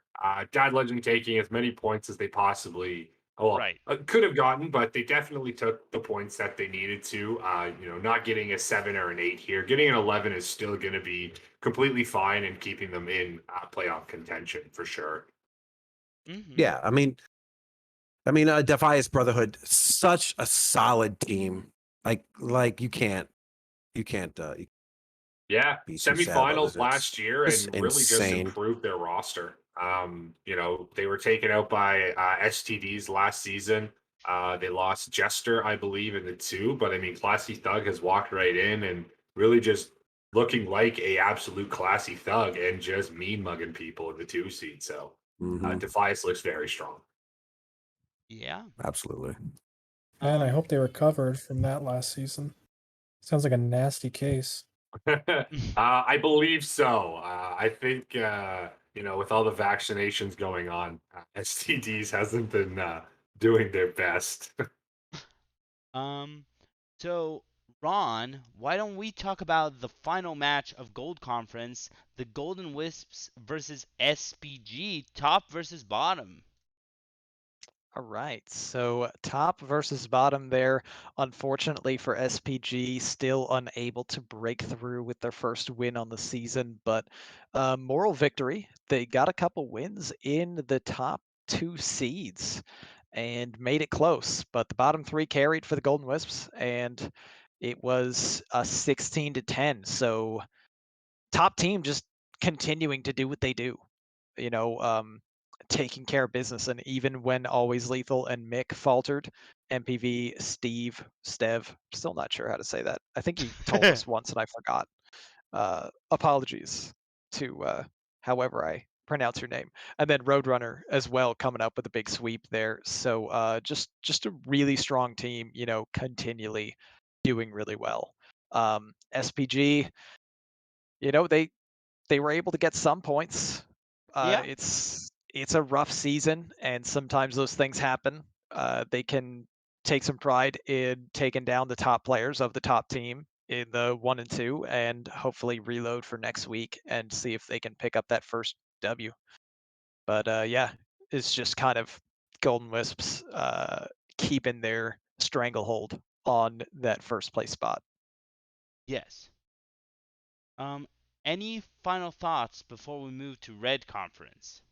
Dad Legend taking as many points as they possibly Right. could have gotten, but they definitely took the points that they needed to. Not getting a 7 or an 8 here, getting an 11 is still going to be completely fine and keeping them in playoff contention for sure. Mm-hmm. Yeah, I mean, Defiance Brotherhood, such a solid team. Like you can't Yeah, be too sad about semifinals this. last year It's and really just insane. improved their roster. They were taken out by STDs last season. They lost Jester, I believe, in the 2, but I mean, Classy Thug has walked right in and really just looking like a absolute classy thug and just mean mugging people in the 2 seed. So Mhm. Defiance looks very strong. Yeah. Absolutely. And I hope they recovered from that last season. Sounds like a nasty case. I believe so. I think with all the vaccinations going on, STDs hasn't been doing their best. Um, so Ron, why don't we talk about the final match of Gold Conference, the Golden Wisps versus SPG, top versus bottom. All right, so top versus bottom there. Unfortunately for SPG, still unable to break through with their first win on the season, but moral victory. They got a couple wins in the top 2 seeds and made it close, but the bottom 3 carried for the Golden Wisps, and it was a 16-10. So top team just continuing to do what they do. You know, taking care of business. And even when Always Lethal and Mick faltered, MPV, Stev, still not sure how to say that. I think he told us once and I forgot. Apologies to however I pronounce your name. And then Roadrunner as well coming up with a big sweep there. So just a really strong team, continually doing really well. SPG, they were able to get some points. Yeah. It's a rough season, and sometimes those things happen. They can take some pride in taking down the top players of the top team in the 1 and 2, and hopefully reload for next week and see if they can pick up that first W. But yeah, it's just kind of Golden Wisps keeping their stranglehold on that first place spot. Yes. Um, any final thoughts before we move to Red Conference?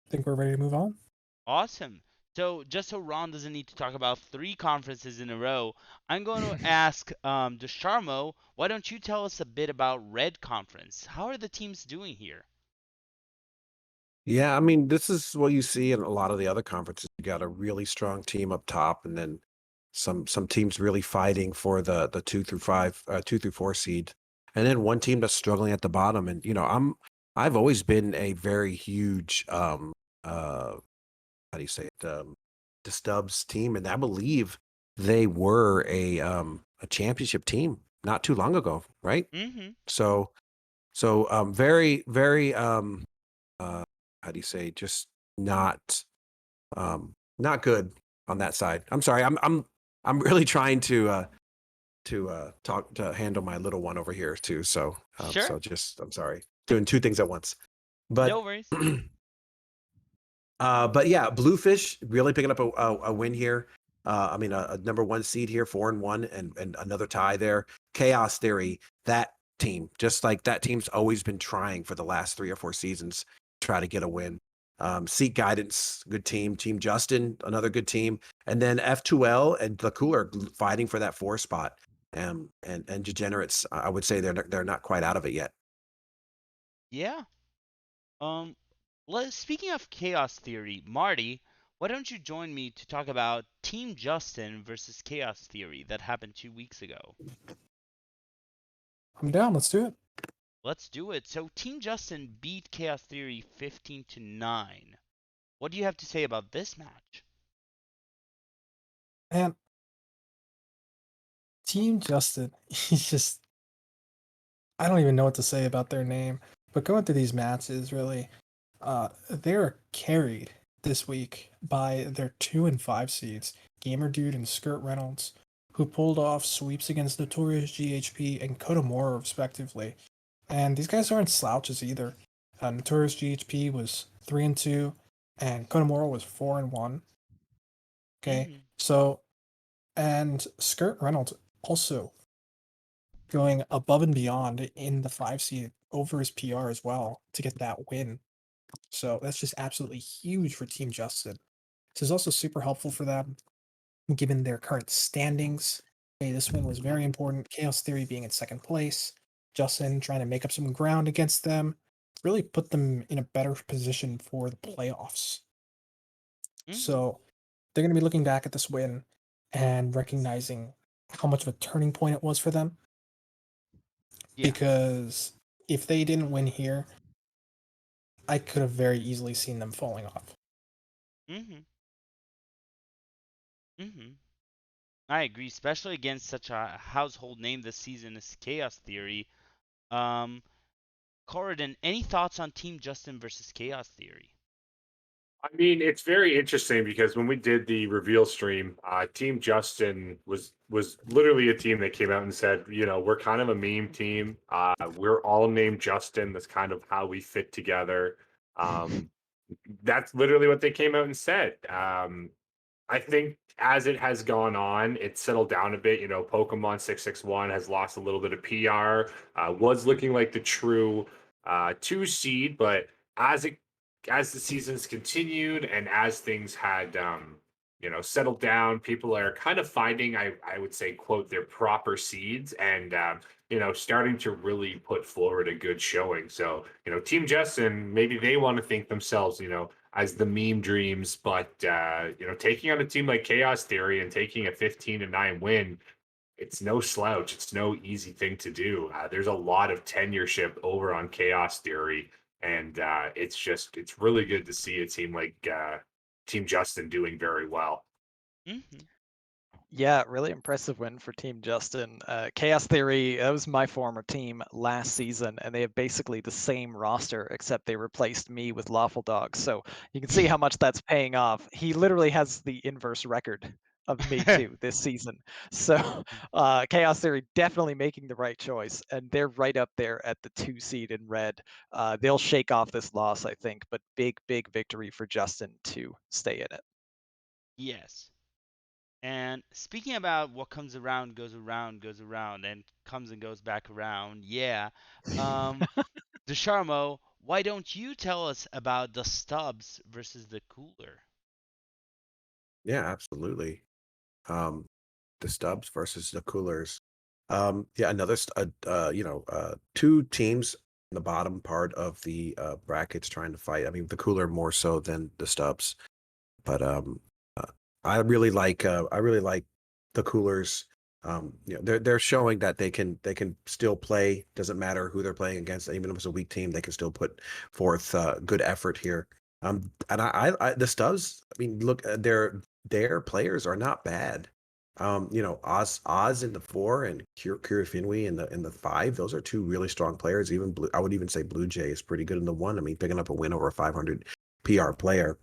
I think we're ready to move on. Awesome. So just so Ron doesn't need to talk about 3 conferences in a row, I'm going to ask DeSharmo, why don't you tell us a bit about Red Conference? How are the teams doing here? Yeah, I mean, this is what you see in a lot of the other conferences. You got a really strong team up top, and then some teams really fighting for the 2 through 4 seed, and then one team that's struggling at the bottom. And I've always been a very huge how do you say it the Stubbs team, and I believe they were a championship team not too long ago, right? Mm-hmm. So very very how do you say, just not good on that side. I'm sorry. I'm really trying to talk to handle my little one over here too. So Sure. I'm sorry, doing 2 things at once. But No worries. but yeah, Bluefish really picking up a win here. I mean, a number one seed here, 4-1, and another tie there. Chaos Theory, that team, just like that team's always been trying for the last 3 or 4 seasons, to try to get a win. Seek Guidance, good team. Team Justin, another good team. And then F2L and the Cooler fighting for that 4 spot. And Degenerates, I would say they're not quite out of it yet. Yeah. Um, speaking of chaos theory, Marty, why don't you join me to talk about Team Justin versus Chaos Theory that happened 2 weeks ago? I'm down. Let's do it. Let's do it. So Team Justin beat Chaos Theory 15-9. What do you have to say about this match? And Team Justin, he's just, I don't even know what to say about their name. But going through these matches, really, they're carried this week by their 2 and 5 seeds, Gamer Dude and Skirt Reynolds, who pulled off sweeps against Notorious GHP and Kodomora, respectively. And these guys aren't slouches either. Notorious GHP was 3-2, and Kodomora was 4-1. Okay, Mm-hmm. so, and Skirt Reynolds also going above and beyond in the 5 seed over his PR as well to get that win. So that's just absolutely huge for Team Justin. This is also super helpful for them given their current standings. Okay, this win was very important. Chaos Theory being in second place, Justin trying to make up some ground against them, really put them in a better position for the playoffs. Mm-hmm. So they're going to be looking back at this win and recognizing how much of a turning point it was for them. Yeah. Because if they didn't win here, I could have very easily seen them falling off. Mm-hmm. Mm-hmm. I agree, especially against such a household name this season as Chaos Theory. Um, Corridon, any thoughts on Team Justin versus Chaos Theory? I mean, it's very interesting because when we did the reveal stream, Team Justin was literally a team that came out and said, you know, we're kind of a meme team. We're all named Justin. That's kind of how we fit together. Um, that's literally what they came out and said. I think as it has gone on, it's settled down a bit. You know, Pokemon 661 has lost a little bit of PR. Was looking like the true 2 seed, but as it as the seasons continued and as things had you know settled down, people are kind of finding I would say quote their proper seeds and you know starting to really put forward a good showing. So you know, Team Justin maybe they want to think themselves, you know, as the meme dreams, but you know, taking on a team like Chaos Theory and taking a 15-9 win, it's no slouch. It's no easy thing to do. There's a lot of tenureship over on Chaos Theory, and it's really good to see a team like Team Justin doing very well. Mm-hmm. Yeah, really impressive win for Team Justin. Chaos Theory, that was my former team last season, and they have basically the same roster, except they replaced me with Lawful Dog. So you can see how much that's paying off. He literally has the inverse record of me too this season. So Chaos Theory definitely making the right choice, and they're right up there at the 2 seed in red. They'll shake off this loss, I think, but big victory for Justin to stay in it. Yes. And speaking about what comes around, goes around, and comes and goes back around, yeah. Um, DeSharmo, why don't you tell us about the Stubbs versus the Cooler? Yeah, absolutely. Um, the Stubs versus the Coolers. Yeah, you know, 2 teams in the bottom part of the brackets trying to fight. I mean, the Cooler more so than the Stubs, but uh, I really like the Coolers. You know, they're showing that they can still play. Doesn't matter who they're playing against. Even if it's a weak team, they can still put forth good effort here. And the Stubs. I mean, look, their players are not bad. You know, Oz in the 4 and Kira Finwee in the 5. Those are 2 really strong players. Even I would even say Blue Jay is pretty good in the 1. I mean, picking up a win over a 500 PR player.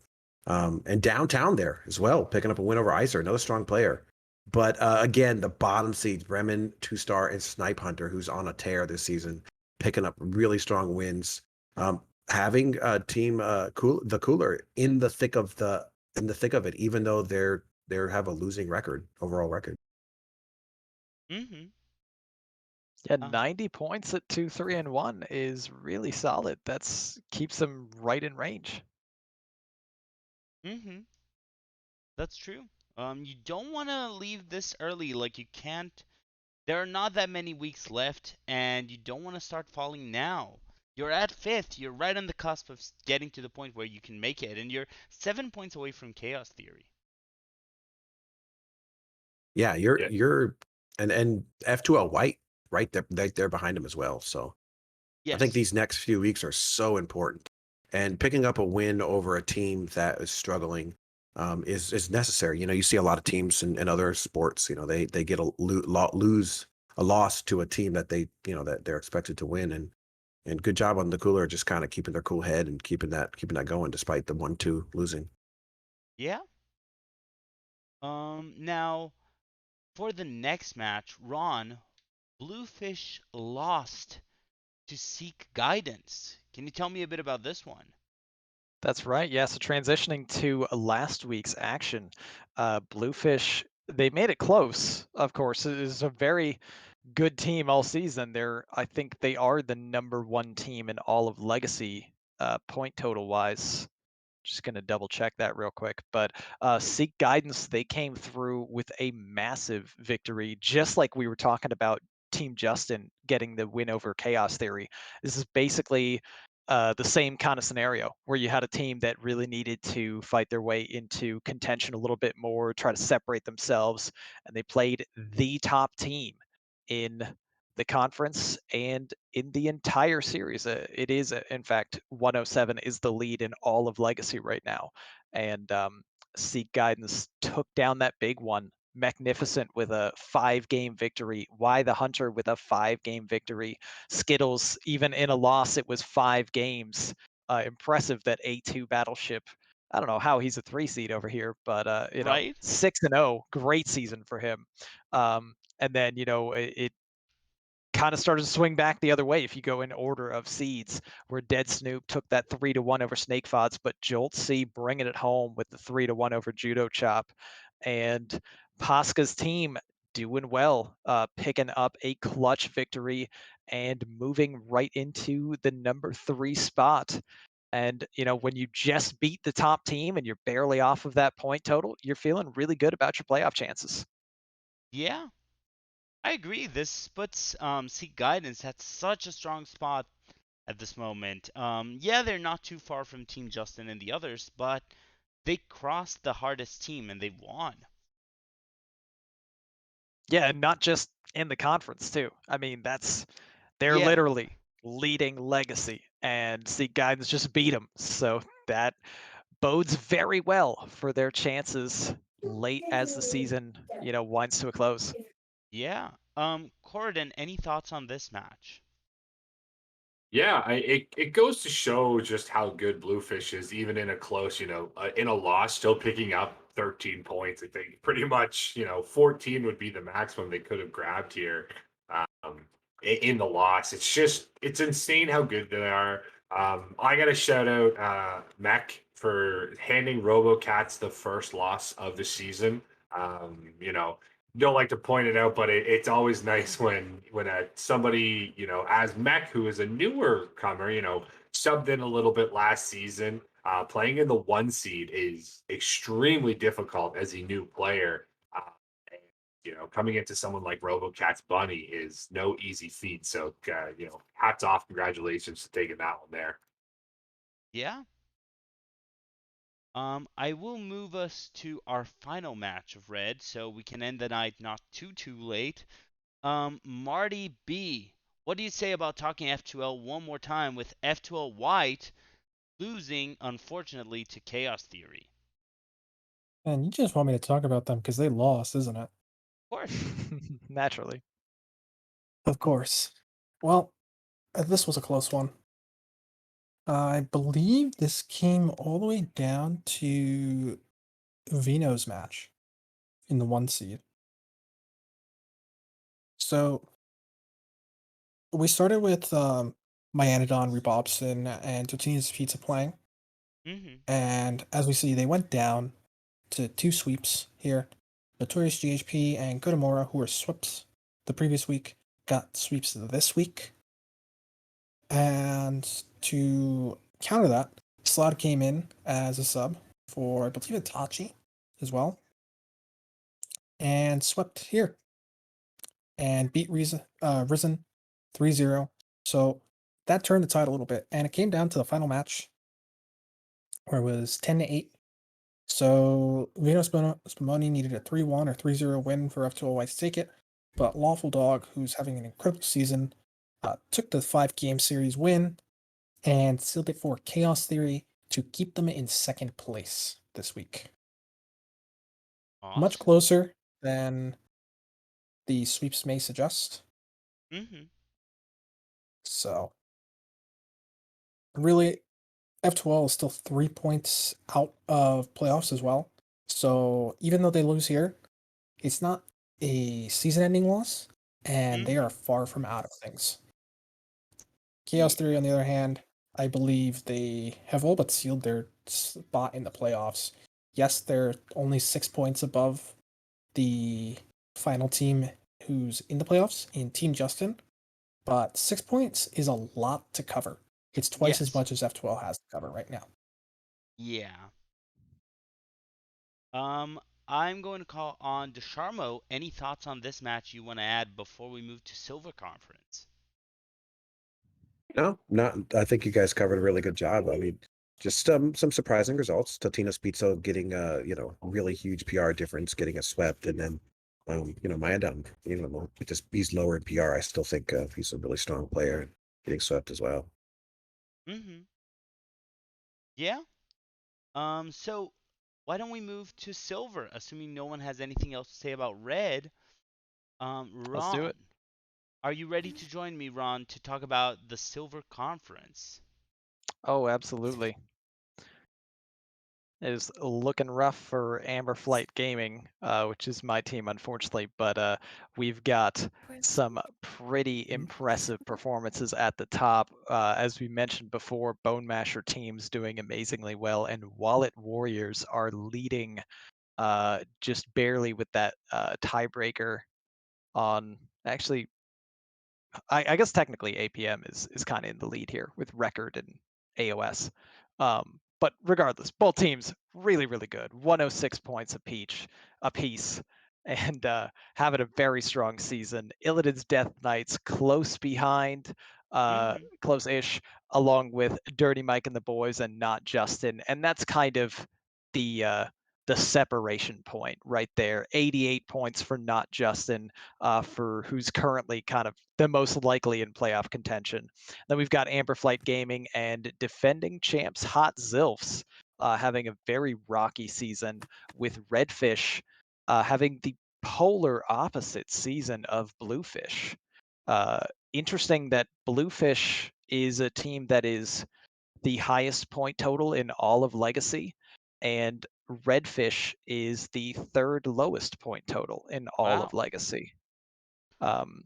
And downtown there as well, picking up a win over Icer, another strong player. But again, the bottom seeds, Bremen, 2-star, and Snipe Hunter, who's on a tear this season, picking up really strong wins. having a team the cooler in the thick of it, even though they have a losing record, overall record. Mm-hmm. Yeah, Uh, 90 points at 2-3-1 is really solid. That's keeps them right in range. mm-hmm. That's true. You don't want to leave this early. Like you can't. There are not that many weeks left, and you don't want to start falling now. You're at fifth. You're right on the cusp of getting to the point where you can make it, and you're 7 points away from chaos theory. Yeah, Yeah. you're and F2L White right there behind him as well. So I think Yes. these next few weeks are so important, and picking up a win over a team that is struggling is necessary. You know, you see a lot of teams in other sports. You know, they get lose a loss to a team that that they're expected to win, and good job on the cooler, just kind of keeping their cool head and keeping that going despite the 1-2 losing. Yeah. Now for the next match, Ron, Bluefish lost to seek guidance. Can you tell me a bit about this one? That's right. Yeah. So transitioning to last week's action, Bluefish, they made it close. Of course, it is a very good team all season. I think they are the number one team in all of Legacy, point total wise. Just going to double check that real quick. But Seek Guidance, they came through with a massive victory, just like we were talking about Team Justin getting the win over Chaos Theory. This is basically the same kind of scenario where you had a team that really needed to fight their way into contention a little bit more, try to separate themselves, and they played the top team in the conference and in the entire series. It is, in fact, 107 is the lead in all of Legacy right now. And Seek Guidance took down that big one. Magnificent with a 5-game victory. Why the Hunter with a 5-game victory? Skittles, even in a loss, it was 5 games. Impressive that A2 Battleship. I don't know how he's a 3 seed over here, but Right? 6-0, great season for him. And then it kind of started to swing back the other way if you go in order of seeds, where Dead Snoop took that 3-1 over Snake Fods, but Jolt C bringing it home with the 3-1 over Judo Chop. And Pasca's team doing well, picking up a clutch victory and moving right into the number 3 spot. And when you just beat the top team and you're barely off of that point total, you're feeling really good about your playoff chances. Yeah, I agree. This puts Seek Guidance at such a strong spot at this moment. Yeah, they're not too far from Team Justin and the others, but they crossed the hardest team and they won. Yeah, and not just in the conference too. I mean, they're Yeah, literally leading Legacy, and Seek Guidance just beat them. So that bodes very well for their chances late as the season, winds to a close. yeah. Corridon, any thoughts on this match? Yeah, it goes to show just how good Bluefish is, even in a close, in a loss, still picking up 13 points. I think pretty much, 14 would be the maximum they could have grabbed here in the loss. It's insane how good they are. I got to shout out Mech for handing RoboCats the first loss of the season. Don't like to point it out, but it's always nice when somebody as Mech, who is a newer comer, subbed in a little bit last season. Playing in the 1 seed is extremely difficult as a new player. And, coming into someone like RoboCat's Bunny is no easy feat. So hats off, congratulations to taking that one there. Yeah. I will move us to our final match of Red, so we can end the night not too late. Marty B, what do you say about talking F2L one more time with F2L White losing, unfortunately, to Chaos Theory? And you just want me to talk about them because they lost, isn't it? Of course. Naturally. Of course. Well, this was a close one. I believe this came all the way down to Vino's match in the 1 seed. So we started with Myanodon, Rebobson, and Totino's Pizza playing. Mhm. And as we see, they went down to 2 sweeps here. Notorious GHP and Godamora, who were swept the previous week, got sweeps this week. And to counter that, Slot came in as a sub for, I believe, Itachi as well, and swept here and beat Risen 3-0. So that turned the tide a little bit, and it came down to the final match where it was 10-8. So Vino Spumoni needed a 3-1 or 3-0 win for F2L White to take it, but Lawful Dog, who's having an incredible season, took the 5-game series win and sealed it for Chaos Theory to keep them in second place this week. Much Awesome. closer than the sweeps may suggest. Mhm. So, really, F2L is still 3 points out of playoffs as well. So, even though they lose here, it's not a season ending loss, and they are Mhm. far from out of things. Chaos Yeah. Theory, on the other hand, I believe they have all but sealed their spot in the playoffs. Yes, they're only 6 points above the final team who's in the playoffs in Team Justin, but 6 points is a lot to cover. It's twice as Yes. much as F12 has to cover right now. Yeah. Um, I'm going to call on Desharmo. Any thoughts on this match you want to add before we move to Silver Conference? No, not. I think you guys covered a really good job. I mean, just some surprising results. Totino's Pizza getting a really huge PR difference, getting a swept, and then Maya down. Just he's lower in PR. I still think he's a really strong player, getting swept as well. Mhm. Yeah. So why don't we move to Silver, assuming no one has anything else to say about Red? Let's do it. Ron, are you ready to join me, Ron, to talk about the Silver Conference? Oh, absolutely. It is looking rough for Amber Flight Gaming, which is my team, unfortunately. But we've got some pretty impressive performances at the top. As we mentioned before, Bone Masher teams doing amazingly well, and Wallet Warriors are leading just barely with that tiebreaker on. Actually, I guess technically APM is kind of in the lead here with record and AOS. But regardless, both teams really, really good. 106 points apiece, and having a very strong season. Illidan's Death Knights close behind, Mhm. close-ish, along with Dirty Mike and the boys, and not Justin. And that's kind of the uh, the separation point right there. 88 points for not Justin, for who's currently kind of the most likely in playoff contention. Then we've got Amber Flight Gaming and defending champs Hot Zilfs, having a very rocky season, with Redfish having the polar opposite season of Bluefish. Uh, Interesting that Bluefish is a team that is the highest point total in all of Legacy, and Redfish is the third lowest point total in all of Wow. Legacy. Um,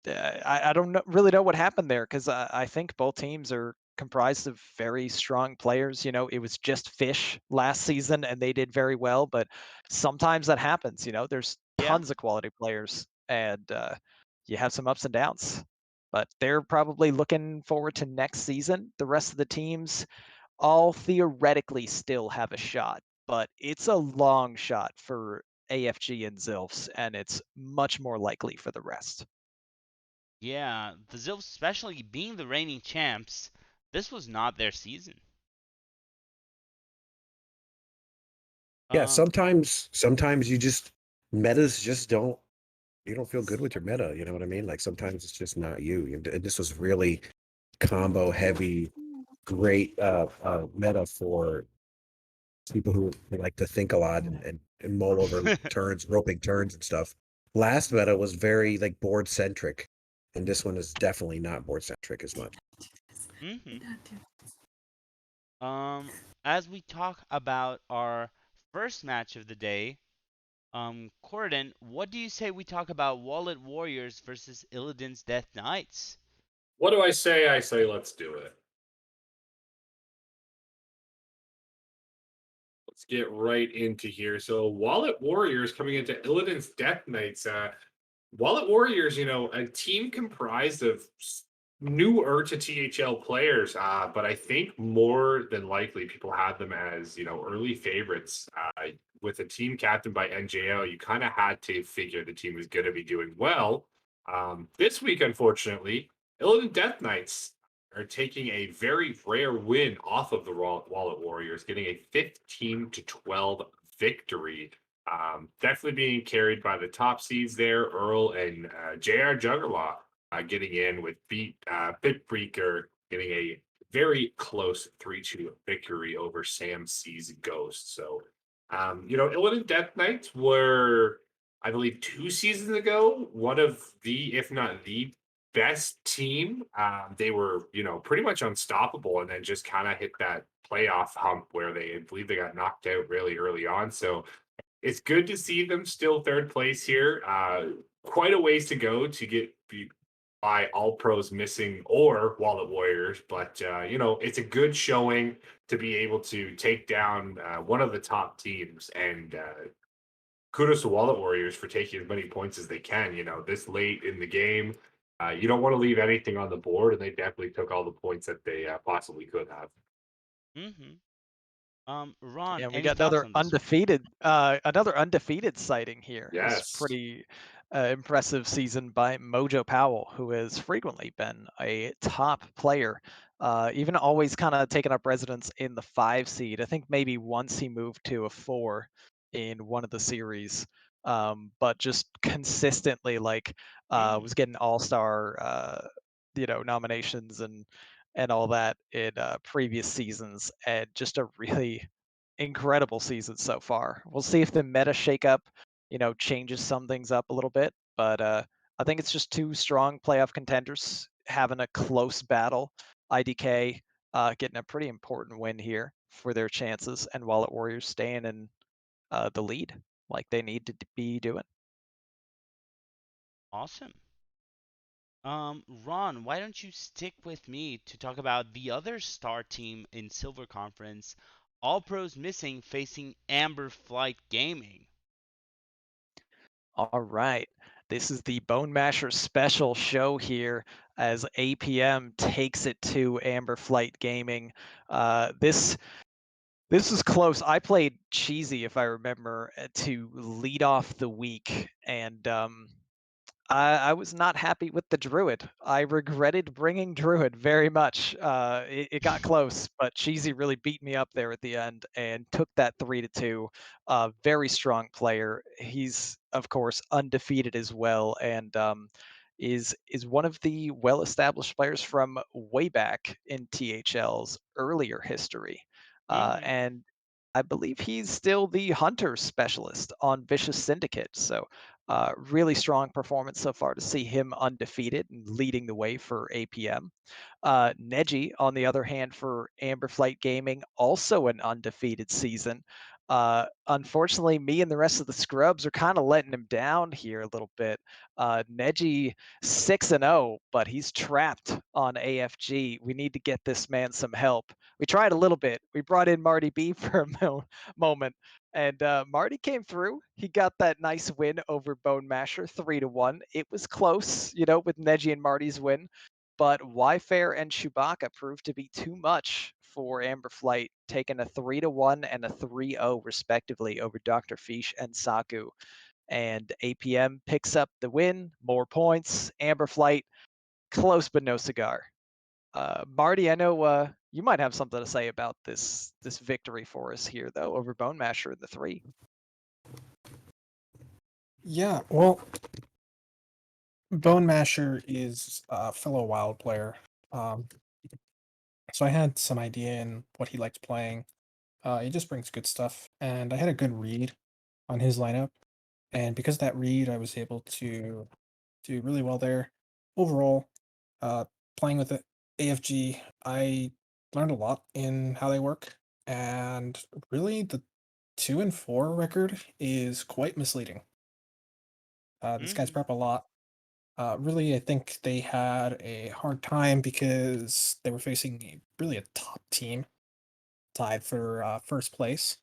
I don't really know what happened there, because I think both teams are comprised of very strong players. It was just Fish last season and they did very well, but sometimes that happens. There's Yeah. tons of quality players, and you have some ups and downs. But they're probably looking forward to next season. The rest of the teams all theoretically still have a shot, but it's a long shot for AFG and Zilfs, and it's much more likely for the rest. Yeah. The Zilfs, especially being the reigning champs, this was not their season. Yeah, Um. sometimes you just metas just don't you don't feel good with your meta. You know what I mean? Like sometimes it's just not you. And this was really combo heavy, great meta for people who like to think a lot and mull over turns, roping turns and stuff. Last meta was very like board centric, and this one is definitely not board centric as much. Mhm. Um. As we talk about our first match of the day, Corden, what do you say we talk about Wallet Warriors versus Illidan's Death Knights? What do I say? I say let's do it. Let's get right into here. So, Wallet Warriors coming into Illidan's Death Knights. Wallet Warriors, a team comprised of newer to THL players, but I think more than likely people had them as, early favorites. With a team captained by NJO, you kind of had to figure the team was going to be doing well. This week, unfortunately, Illidan Death Knights are taking a very rare win off of the Wallet Warriors, getting a 15-12 victory. Definitely being carried by the top seeds there, Earl and JR Juggernaut getting in with Bitbreaker getting a very close 3-2 victory over Sam C's Ghost. So, Illidan Death Knights were, I believe, 2 seasons ago, one of the, if not the best team. They were, pretty much unstoppable and then just kind of hit that playoff hump where I believe they got knocked out really early on. So, it's good to see them still third place here. Quite a ways to go to get by All Pros missing or Wallet Warriors, but it's a good showing to be able to take down one of the top teams. And kudos to Wallet Warriors for taking as many points as they can. This late in the game, you don't want to leave anything on the board, and they definitely took all the points that they possibly could have. Mm-hmm. Ron, And we any got thoughts on this one? another undefeated sighting here. This Yes. pretty impressive season by Mojo Powell, who has frequently been a top player, even always kind of taken up residence in the 5 seed. I think maybe once he moved to a 4 in one of the series, but just consistently Mm-hmm. was getting all-star nominations and all that in previous seasons, and just a really incredible season so far. We'll see if the meta shakeup, changes some things up a little bit, but I think it's just two strong playoff contenders having a close battle. IDK getting a pretty important win here for their chances, and Wallet Warriors staying in the lead like they need to be doing. Awesome. Ron, why don't you stick with me to talk about the other star team in Silver Conference, All Pros Missing facing Amber Flight Gaming. All right. This is the Bone Masher special show here as APM takes it to Amber Flight Gaming. This is close. I played Cheesy, if I remember, to lead off the week, and I was not happy with the Druid. I regretted bringing Druid very much. It got close, but Cheesy really beat me up there at the end and took that 3-2. Very strong player. He's of course undefeated as well, and is one of the well-established players from way back in THL's earlier history. Mm-hmm. And I believe he's still the hunter specialist on Vicious Syndicate. So really strong performance so far to see him undefeated and leading the way for APM. Neji, on the other hand, for Amber Flight Gaming, also an undefeated season. Unfortunately, me and the rest of the scrubs are kind of letting him down here a little bit. Neji 6-0, but he's trapped on AFG. We need to get this man some help. We tried a little bit. We brought in Marty B for a moment, and Marty came through. He got that nice win over Bone Masher, 3-1. It was close, with Neji and Marty's win, but Wyfair and Chewbacca proved to be too much for Amber Flight, taking a 3-1 and a 3-0 respectively over Dr. Fish and Saku. And APM picks up the win, more points. Amber Flight, close but no cigar. Marty, I know you might have something to say about this victory for us here, though, over Bone Masher in the 3. Yeah, well, Bone Masher is a fellow WoW player. Um, so I had some idea in what he liked playing. He just brings good stuff, and I had a good read on his lineup. And because of that read, I was able to do really well there. Overall, playing with the AFG, I learned a lot in how they work, and really the 2-4 record is quite misleading. These guys Mm-hmm. prep a lot, Really, I think they had a hard time because they were facing really a top team tied for first place,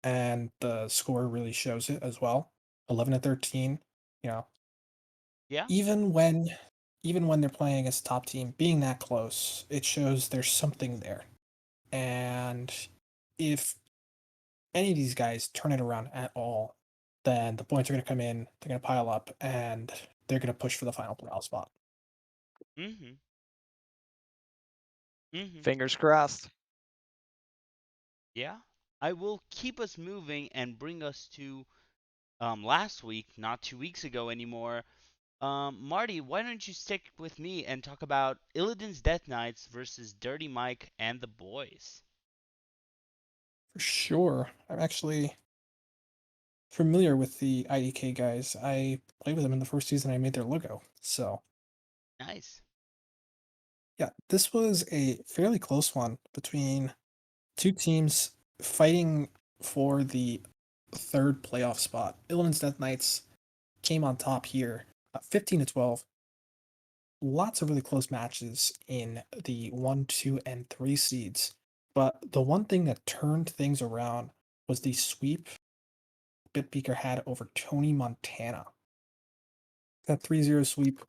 and the score really shows it as well. 11-13. You know, Yeah. even when even when they're playing as a top team, being that close, it shows there's something there. And if any of these guys turn it around at all, then the points are going to come in, they're going to pile up, and they're going to push for the final playoff spot. Mhm. Mhm. Fingers crossed. Yeah. I will keep us moving and bring us to last week, not 2 weeks ago anymore. Marty, why don't you stick with me and talk about Illidan's Death Knights versus Dirty Mike and the boys? For sure. I'm actually familiar with the IDK guys. I played with them in the first season I made their logo. So, Nice. yeah, this was a fairly close one between two teams fighting for the third playoff spot. Illidan's Death Knights came on top here, 15-12. Lots of really close matches in the 1, 2, and 3 seeds. But the one thing that turned things around was the sweep Bitbeaker had over Tony Montana. That 3-0 sweep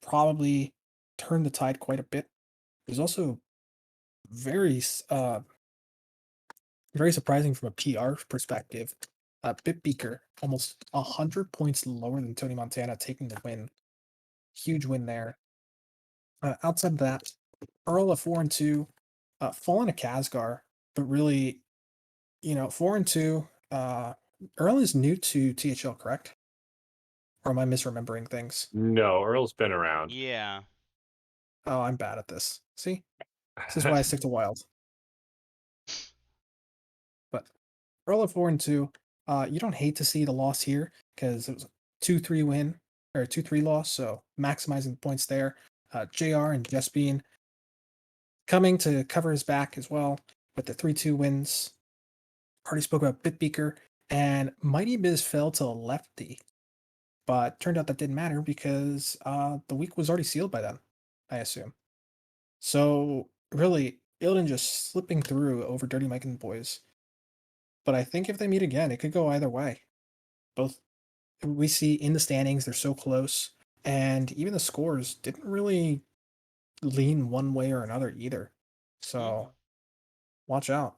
probably turned the tide quite a bit. It was also very very surprising from a PR perspective. Bitbeaker almost 100 points lower than Tony Montana, taking the win. Huge win there. Outside of that, Earl at 4-2, fallen to Kazgar, but really, 4-2. Earl is new to THL, correct? Or am I misremembering things? No, Earl's been around. Yeah. Oh, I'm bad at this. See, this is why I stick to Wild. But Earl at 4-2, you don't hate to see the loss here because it was a 2-3 win or 2-3 loss, so maximizing the points there. JR and Jespine coming to cover his back as well with the 3-2 wins. Already spoke about Bitbeaker, and Mighty Biz fell to lefty, but turned out that didn't matter because the week was already sealed by then, I assume. So really, Illidan just slipping through over Dirty Mike and the boys. But I think if they meet again, it could go either way. Both we see in the standings, they're so close, and even the scores didn't really lean one way or another either. Mhm. So watch out.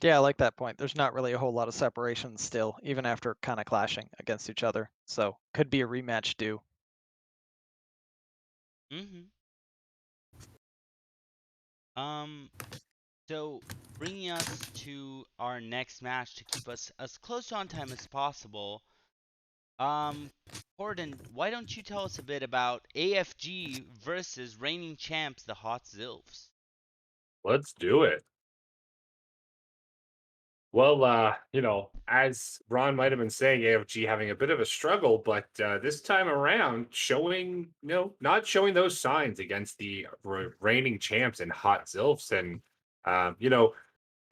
Yeah, I like that point. There's not really a whole lot of separation still, even after kind of clashing against each other. So could be a rematch due. Mhm. Um. So bringing us to our next match to keep us as close to on time as possible. Um. Gordon, why don't you tell us a bit about AFG versus reigning champs, the Hot Zilfs? Let's do it. Well, as Ron might have been saying, AFG having a bit of a struggle, but this time around, showing, not showing those signs against the reigning champs and Hot Zilfs. And,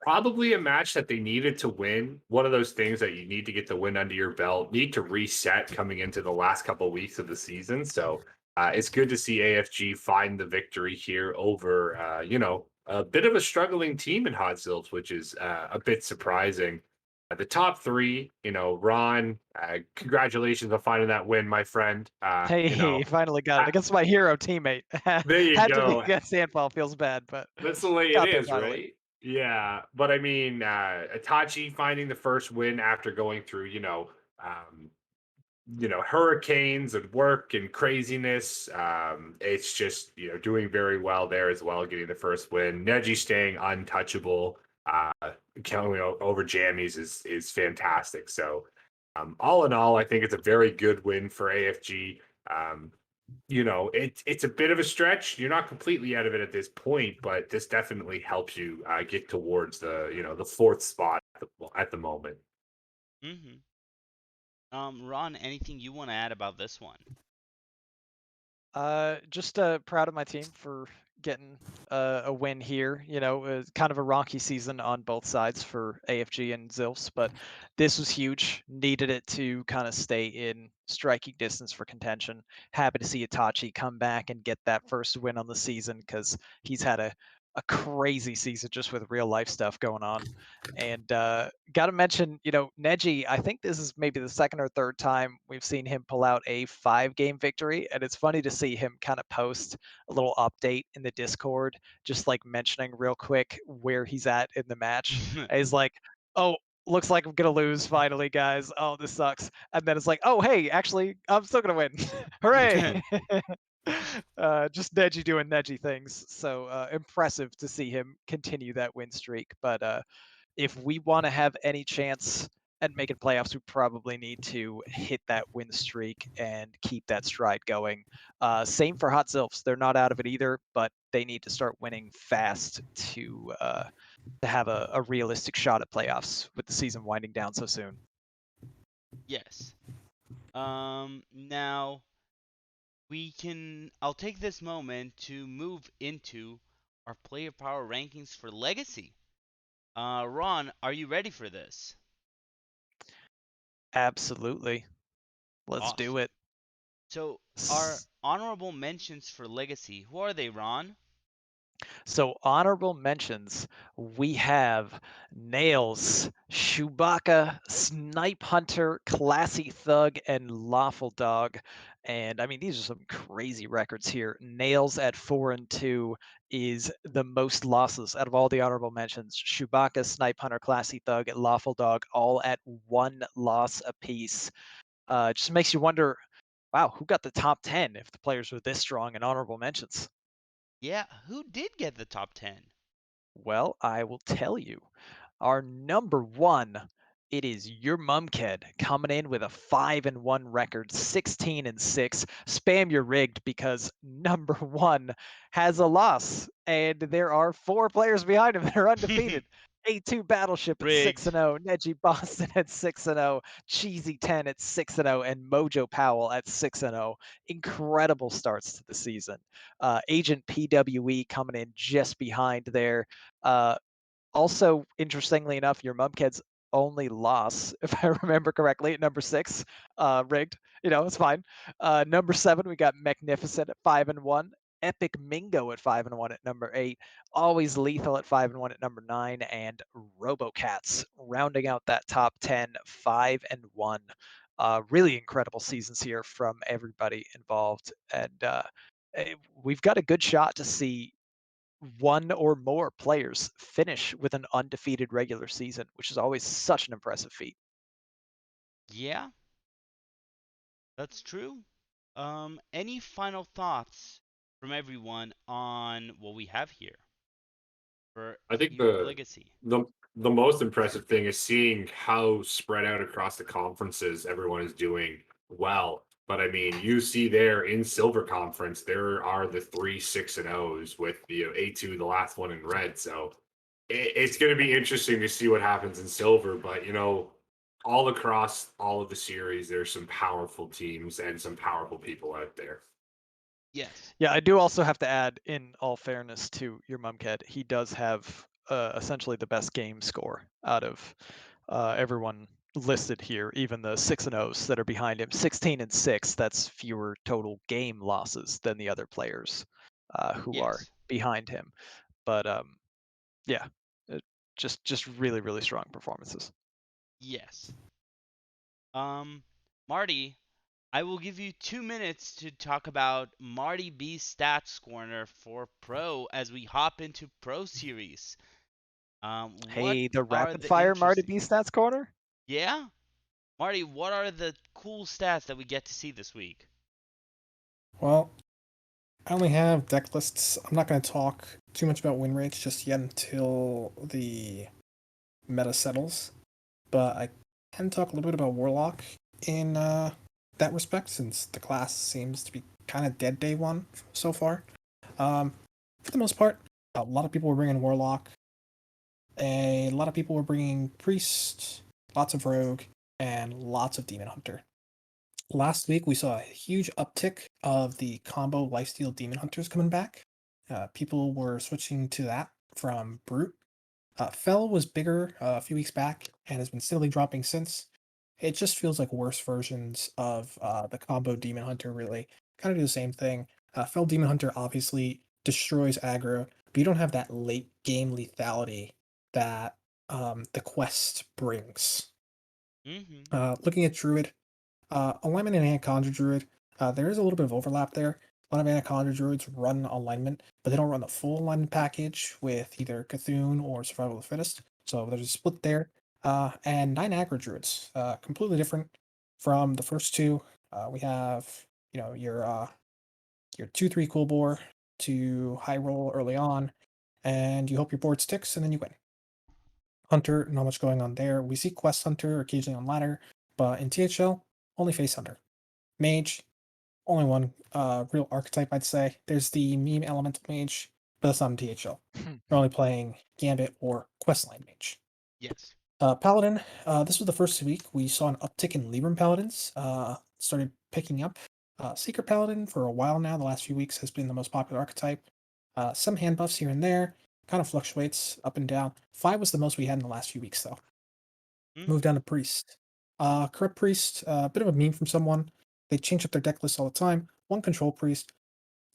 probably a match that they needed to win. One of those things that you need to get the win under your belt, need to reset coming into the last couple of weeks of the season. So it's good to see AFG find the victory here over, a bit of a struggling team in Hot Zilch, which is a bit surprising. The top three, Ron, congratulations on finding that win, my friend. Hey, he finally got it I- against my hero teammate. there you Had to be go. against Sandfall. Feels bad, but That's the way it got there is, finally. right? Yeah, but I mean, Itachi finding the first win after going through, um, hurricanes and work and craziness. It's just doing very well there as well, getting the first win. Neji staying untouchable, going over jammies is fantastic. So, all in all, I think it's a very good win for AFG. Um, it's a bit of a stretch. You're not completely out of it at this point, but this definitely helps you get towards the fourth spot at the moment. Mhm. Ron, anything you want to add about this one? Just proud of my team for getting a win here. Kind of a rocky season on both sides for AFG and Zilfs, but this was huge. Needed it to kind of stay in striking distance for contention. Happy to see Itachi come back and get that first win on the season because he's had a crazy season just with real life stuff going on. And got to mention, Neji, I think this is maybe the second or third time we've seen him pull out a 5-game victory. And it's funny to see him kind of post a little update in the Discord, just like mentioning real quick where he's at in the match. And he's like, oh, looks like I'm going to lose finally, guys. Oh, this sucks. And then it's like, oh, hey, actually, I'm still going to win. Hooray. Just Neji doing Neji things. So impressive to see him continue that win streak. But if we want to have any chance at making playoffs, we probably need to hit that win streak and keep that stride going. Same for Hot Zilfs. They're not out of it either, but they need to start winning fast to have a realistic shot at playoffs with the season winding down so soon. Yes. Now I'll take this moment to move into our player power rankings for Legacy. Ron, are you ready for this? Absolutely. Let's do Awesome. it. So, our honorable mentions for Legacy, who are they, Ron? So honorable mentions, we have Nails, Chewbacca, Snipe Hunter, Classy Thug, and Lawful Dog. And I mean, these are some crazy records here. Nails at 4-2 is the most losses out of all the honorable mentions. Chewbacca, Snipe Hunter, Classy Thug, and Lawful Dog all at 1 loss apiece. Just makes you wonder, wow, who got the top 10 if the players were this strong in honorable mentions? Yeah, who did get the top 10? Well, I will tell you. Our number one, it is your Mumked coming in with a 5-1 record, 16-6. Spam your rigged because number one has a loss, and there are 4 players behind him that are undefeated. A2 Battleship at Rigged. 6-0, Neji Boston at 6-0, Cheesy 10 at 6-0, and Mojo Powell at 6-0. Incredible starts to the season. Agent PWE coming in just behind there. Also, interestingly enough, your Mumked's only loss, if I remember correctly, at number 6, rigged. It's fine. Number 7, we got Magnificent at 5-1. Epic Mingo at 5-1 at number 8. Always Lethal at 5-1 at number 9. And RoboCats rounding out that top 10, 5-1. Really incredible seasons here from everybody involved. And we've got a good shot to see one or more players finish with an undefeated regular season, which is always such an impressive feat. Yeah, that's true. Any final thoughts from everyone on what we have here for I think Hero Legacy? the most impressive thing is seeing how spread out across the conferences everyone is doing well. But I mean, you see there in Silver Conference, there are the 3 6-0s with the A2, the last one in red. So it's going to be interesting to see what happens in Silver. But all across all of the series, there's some powerful teams and some powerful people out there. Yes. Yeah, I do also have to add, in all fairness to your Mumked, he does have essentially the best game score out of everyone listed here, even the 6-0s that are behind him. 16-6, that's fewer total game losses than the other players who are Yes. behind him. But yeah, just really, really strong performances. Yes. Marty, I will give you 2 minutes to talk about Marty B's stats corner for Pro as we hop into Pro Series. What Hey, the are rapid the fire Marty interesting? B stats corner? Yeah, Marty, what are the cool stats that we get to see this week? Well, I only have deck lists. I'm not going to talk too much about win rates just yet until the meta settles. But I can talk a little bit about Warlock in that respect, since the class seems to be kind of dead day one so far. For the most part, a lot of people were bringing Warlock. A lot of people were bringing Priest, lots of Rogue, and lots of Demon Hunter. Last week, we saw a huge uptick of the combo lifesteal Demon Hunters coming back. People were switching to that from Brute. Fell was bigger a few weeks back and has been steadily dropping since. It just feels like worse versions of the combo Demon Hunter, really. Kind of do the same thing. Fell Demon Hunter obviously destroys aggro, but you don't have that late game lethality that the quest brings. Mm-hmm. Looking at Druid, alignment and Anaconda Druid, there is a little bit of overlap there. A lot of Anaconda Druids run alignment, but they don't run the full alignment package with either Cthulhu or Survival of the Fittest. So there's a split there. And 9 aggro Druids, completely different from the first two. We have, your 2/3 cool bore to high roll early on, and you hope your board sticks, and then you win. Hunter, not much going on there. We see Quest Hunter occasionally on ladder, but in THL, only Face Hunter. Mage, only one real archetype, I'd say. There's the meme Elemental Mage, but that's not in THL. You're only playing Gambit or Questline Mage. Yes. Paladin, this was the first week we saw an uptick in Libram Paladins. Started picking up. Secret Paladin for a while now, the last few weeks, has been the most popular archetype. Some hand buffs here and there, kind of fluctuates up and down. 5 was the most we had in the last few weeks, though. Move Mm-hmm. down to Priest. Corrupt Priest, a bit of a meme from someone. They change up their deck list all the time. One Control Priest,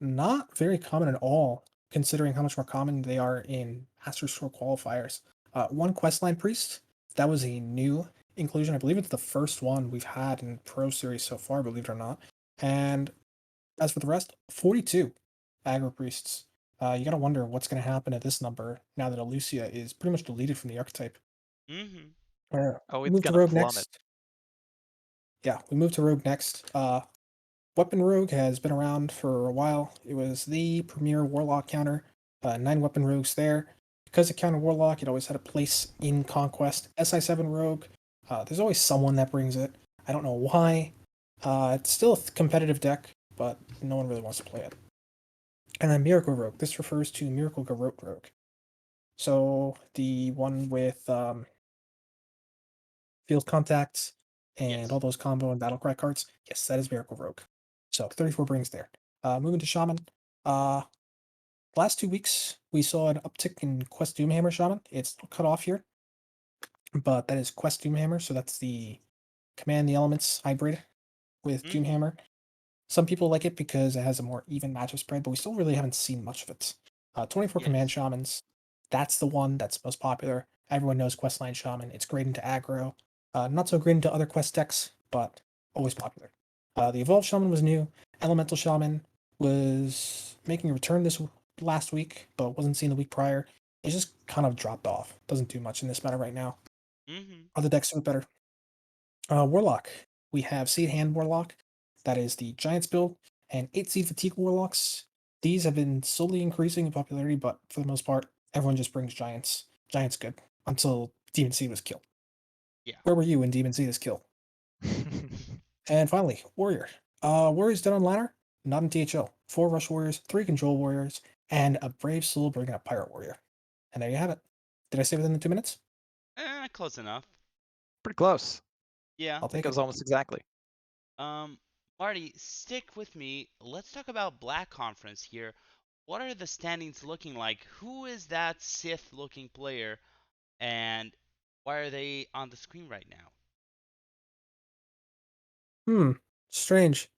not very common at all, considering how much more common they are in Master Sword qualifiers. One Questline Priest, that was a new inclusion. I believe it's the first one we've had in Pro Series so far, believe it or not. And as for the rest, 42 aggro priests. You gotta wonder what's gonna happen at this number now that Elucia is pretty much deleted from the archetype. Mm-hmm. Oh, We it's move to gonna Rogue plummet. next. Yeah, we move to Rogue next. Weapon Rogue has been around for a while. It was the premier Warlock counter. 9 Weapon Rogues there. Because it counter Warlock, it always had a place in Conquest. SI7 Rogue, there's always someone that brings it. I don't know why. It's still a competitive deck, but no one really wants to play it. And then Miracle Rogue. This refers to Miracle Garrote Rogue. So the one with field contacts and Yes. all those combo and battlecry cards. Yes, that is Miracle Rogue. So 34 brings there. Moving to Shaman. Uh, last 2 weeks we saw an uptick in Quest Doomhammer Shaman. It's cut off here, but that is Quest Doomhammer. So that's the Command the Elements hybrid with Mm-hmm. Doomhammer. Some people like it because it has a more even matchup spread, but we still really haven't seen much of it. 24 Command Yes. Shamans. That's the one that's most popular. Everyone knows Questline Shaman. It's great into aggro. Not so great into other quest decks, but always popular. The Evolved Shaman was new. Elemental Shaman was making a return this last week, but wasn't seen the week prior. It just kind of dropped off. Doesn't do much in this meta right now. Mm-hmm. Other decks do it better. Warlock. We have Seed Hand Warlock. That is the Giants build, and 8 Seed Fatigue Warlocks. These have been slowly increasing in popularity, but for the most part, everyone just brings Giants. Giants good until Demon Seed was killed. Yeah. Where were you when Demon Seed was killed? And finally, Warrior. Warrior's dead on ladder, not in THL. 4 Rush Warriors, 3 Control Warriors, and a Brave Soul bringing a Pirate Warrior. And there you have it. Did I say within the 2 minutes? Close enough. Pretty close. Yeah. I I'll think take it it. was almost exactly. Marty, stick with me. Let's talk about Black Conference here. What are the standings looking like? Who is that Sith-looking player, and why are they on the screen right now? Strange.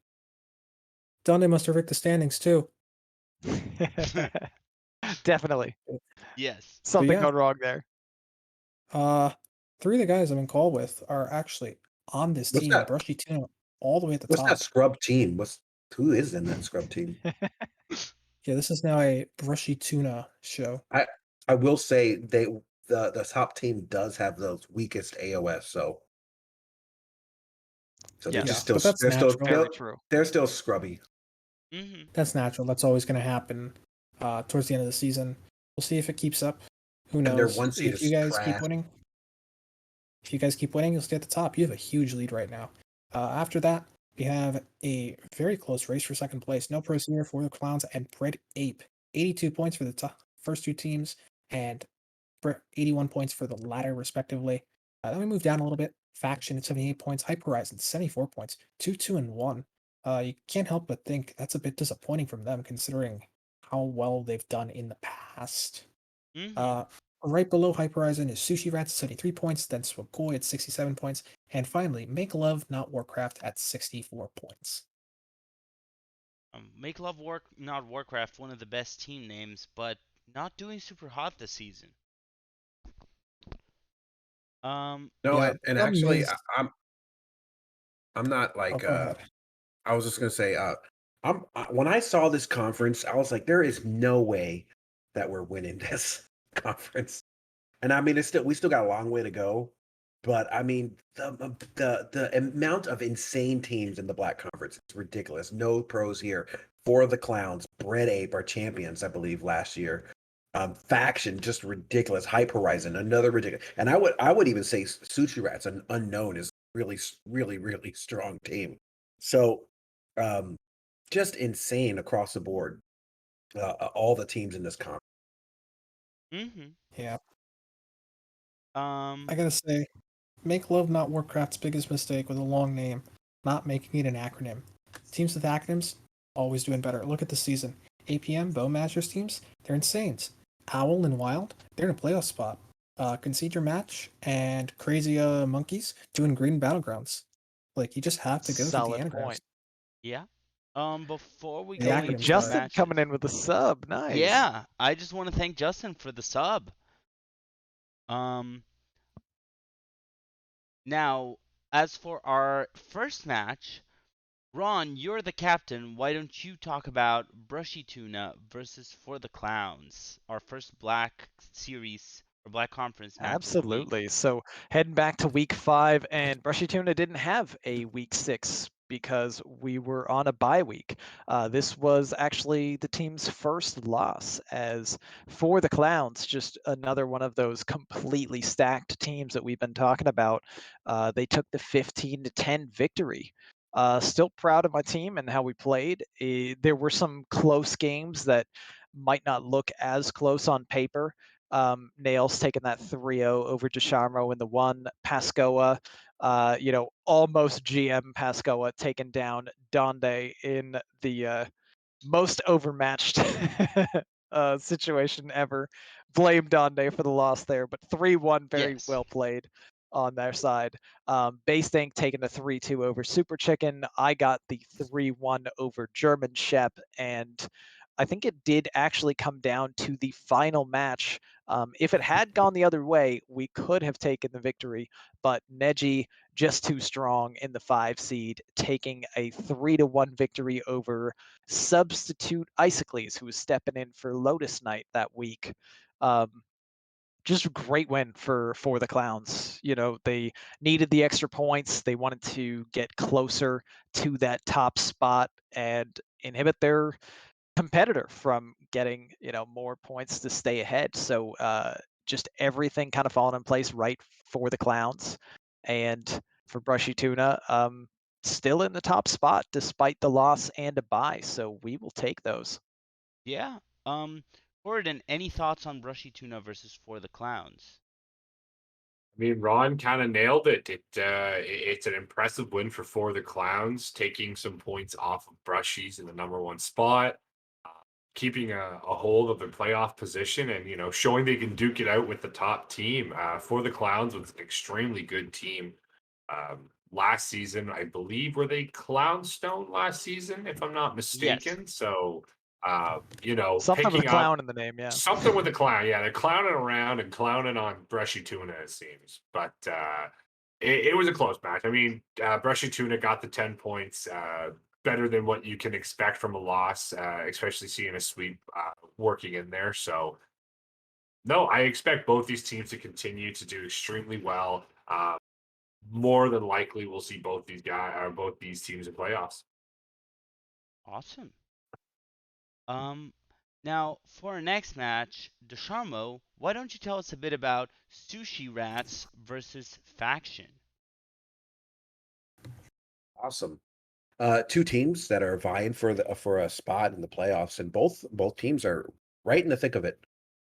Dundee must have rigged the standings too. Definitely. Yes. But Something yeah, gone wrong there. 3 of the guys I'm in call with are actually on this What's team. that? Brushy Tuna all the way at the What's that top. scrub team? Who is in that scrub team? Yeah, this is now a Brushy Tuna show. I will say the top team does have the weakest AOS, so they're Yes. just Yeah, still but that's they're still natural. Very true. they're still scrubby. Mm-hmm. That's natural. That's always going to happen towards the end of the season. We'll see if it keeps up. Who And their knows? one seed If you is guys keep trash. winning, you'll stay at the top. You have a huge lead right now. After that, we have a very close race for second place. No pros here for the Clowns and Bread Ape. 82 points for the first 2 teams, and 81 points for the latter, respectively. Then we move down a little bit. Faction at 78 points. Hyper Horizon 74 points. 2, 2, and 1. You can't help but think that's a bit disappointing from them, considering how well they've done in the past. Mm-hmm. Right below Hyper Horizon is Sushi Rats at 73 points, then Swakoi at 67 points, and finally Make Love Not Warcraft at 64 points. Make Love Work, not Warcraft, one of the best team names, but not doing super hot this season. No, Yeah, and problem actually, is, I'm not oh, like go ahead. I was just gonna say when I saw this conference, I was like, there is no way that we're winning this conference. And I mean, we still got a long way to go, but I mean, the amount of insane teams in the Black Conference is ridiculous. No pros here. For the Clowns, Bread Ape are champions, I believe, last year. Faction just ridiculous. Hype Horizon, another ridiculous. And I would even say Sushi Rats, an unknown, is really strong team. So, um, just insane across the board. All the teams in this conference. Mm-hmm. Yeah, Um, I gotta say, Make Love Not Warcraft's biggest mistake was a long name, not making it an acronym. Teams with acronyms always doing better. Look at the season. APM, Bowmasters teams, they're insane. Owl and Wild, they're in a playoff spot. Concede Your Match and Crazy Monkeys doing Green Battlegrounds. Like, you just have to go through the Solid anagrams. point. yeah. Before we The go Hey, acronyms, into the sorry. Justin coming matches, in with a sub. Nice. yeah, I just want to thank Justin for the sub. Um, Now, as for our first match, Ron, you're the captain. Why don't you talk about Brushy Tuna versus For the Clowns, our first Black Series or Black Conference match of the week? Absolutely. So heading back to week 5, and Brushy Tuna didn't have a week 6 because we were on a bye week. This was actually the team's first loss, as For the Clowns, just another one of those completely stacked teams that we've been talking about. They took the 15-10 victory. Still proud of my team and how we played. There were some close games that might not look as close on paper. Nails taking that 3-0 over Desharmo in the one. Pascoa, almost GM Pascoa taking down Donde in the most overmatched situation ever. Blame Donde for the loss there, but 3-1, very Yes. well played on their side. Base Tank taking the 3-2 over Super Chicken. I got the 3-1 over German Shep, and I think it did actually come down to the final match. If it had gone the other way, we could have taken the victory, but Neji just too strong in the 5 seed, taking a 3-1 victory over substitute Isocles, who was stepping in for Lotus Knight that week. Just a great win for the Clowns. They needed the extra points. They wanted to get closer to that top spot and inhibit their competitor from getting more points to stay ahead. So just everything kind of falling in place right for the Clowns, and for Brushy Tuna, still in the top spot despite the loss and a bye. So we will take those. Yeah. Gordon, any thoughts on Brushy Tuna versus For the Clowns? I mean, Ron kind of nailed it. It's an impressive win for the Clowns, taking some points off of Brushies in the #1 spot, uh, keeping a hold of their playoff position, and showing they can duke it out with the top team. For the Clowns was an extremely good team. Last season, I believe, were they Clownstone last season, if I'm not Yes. mistaken. So, Something with a picking up clown in the name, yeah. something with the clown. Yeah, they're clowning around and clowning on Brushy Tuna, it seems. But it was a close match. I mean, Brushy Tuna got the 10 points, better than what you can expect from a loss, especially seeing a sweep working in there. So, no, I expect both these teams to continue to do extremely well. More than likely, we'll see both these teams in playoffs. Awesome. Um, Now for our next match, Desharmo, why don't you tell us a bit about Sushi Rats versus Faction? Awesome. Two teams that are vying for a spot in the playoffs, and both teams are right in the thick of it.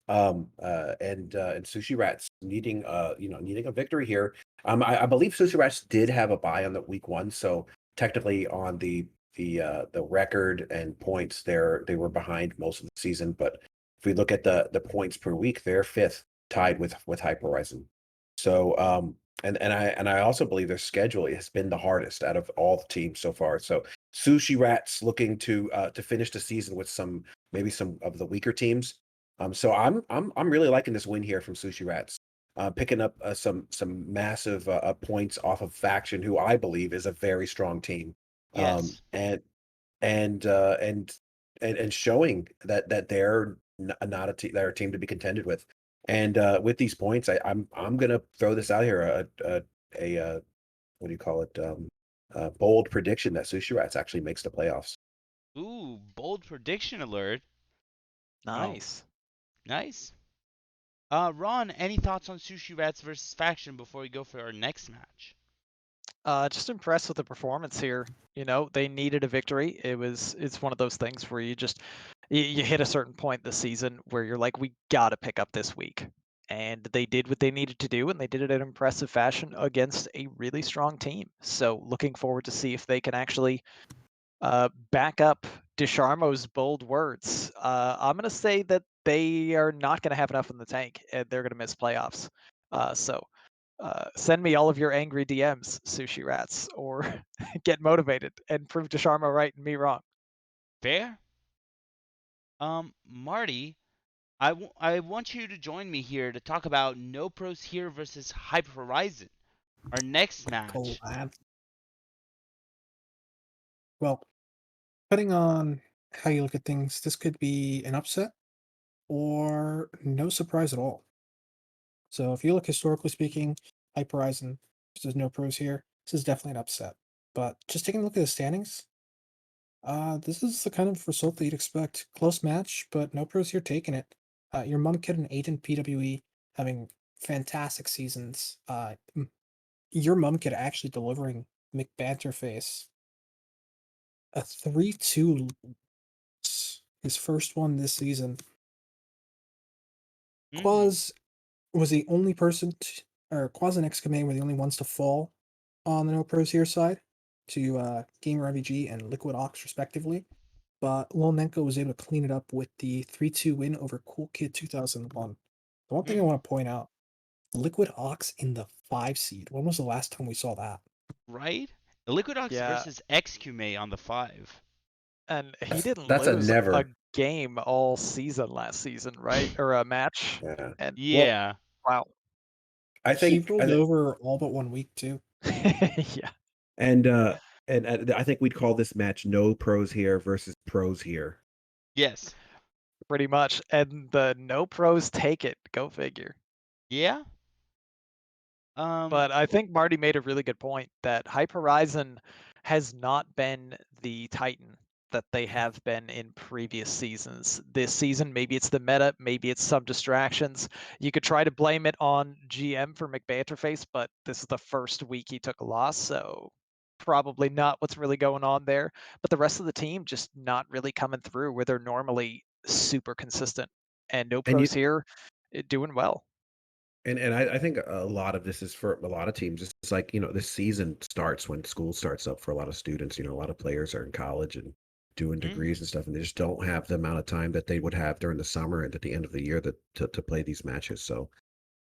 And Sushi Rats needing a victory here. I believe Sushi Rats did have a bye on the week 1, so technically on the the record and points, they were behind most of the season. But if we look at the points per week, they're fifth, tied with Hyper Horizon. So and I also believe their schedule has been the hardest out of all the teams so far. So Sushi Rats looking to finish the season with maybe some of the weaker teams. So I'm really liking this win here from Sushi Rats, picking up some massive points off of Faction, who I believe is a very strong team, Yes. and and uh, and and showing that they're not a team, they're a team to be contended with. And with these points, I'm gonna throw this out here, a what do you call it? A bold prediction that Sushi Rats actually makes the playoffs. Ooh, bold prediction alert. Oh, Nice. nice. Ron, any thoughts on Sushi Rats versus Faction before we go for our next match? Just impressed with the performance here. You know, they needed a victory. It's one of those things where you hit a certain point this season where you're like, we got to pick up this week. And they did what they needed to do, and they did it in impressive fashion against a really strong team. So looking forward to see if they can actually back up Desharmo's bold words. I'm going to say that they are not going to have enough in the tank, and they're going to miss playoffs. So send me all of your angry DMs, Sushi Rats, or get motivated and prove Desharmo right and me wrong. Fair? Marty, I want you to join me here to talk about No Pros Here versus Hyper Horizon, our next Cool. match. Well, depending on how you look at things, this could be an upset or no surprise at all. So if you look historically speaking, Hyper Horizon, there's no pros here. This is definitely an upset. But just taking a look at the standings, this is the kind of result that you'd expect. Close match, but no pros here taking it. Your mom kid and Aiden PWE having fantastic seasons. Your mom kid actually delivering McBanterface a 3-2 his first one this season. Mm-hmm. Quaz was the only person, or Quaz and XKMA were the only ones to fall on the No Pros here side to Gamer RVG and Liquid Ox respectively. But Lolnenko was able to clean it up with the 3-2 win over Cool Kid 2001. The one thing I Mm-hmm. want to point out, Liquid Ox in the 5 seed. When was the last time we saw that? Right? Liquidox Yeah, versus XQMA on the 5. and he That's didn't that's a lose a never. game all season last season, right? Or a match. Yeah. And Well, Yeah. wow. I He think rolled over all but 1 week too. Yeah, and uh and I think we'd call this match no pros here versus pros here. Yes. pretty much. And the no pros take it. Go figure. Yeah. Um. But I think Marty made a really good point that Hyper Horizon has not been the Titan that they have been in previous seasons. This season, maybe it's the meta, maybe it's some distractions. You could try to blame it on GM for McBanterface, but this is the first week he took a loss, so probably not what's really going on there. But the rest of the team just not really coming through where they're normally super consistent. And no And you pros here, doing well. and I think a lot of this is for a lot of teams. It's like, this season starts when school starts up for a lot of students. A lot of players are in college and doing Mm-hmm. degrees and stuff, and they just don't have the amount of time that they would have during the summer and at the end of the year to play these matches. So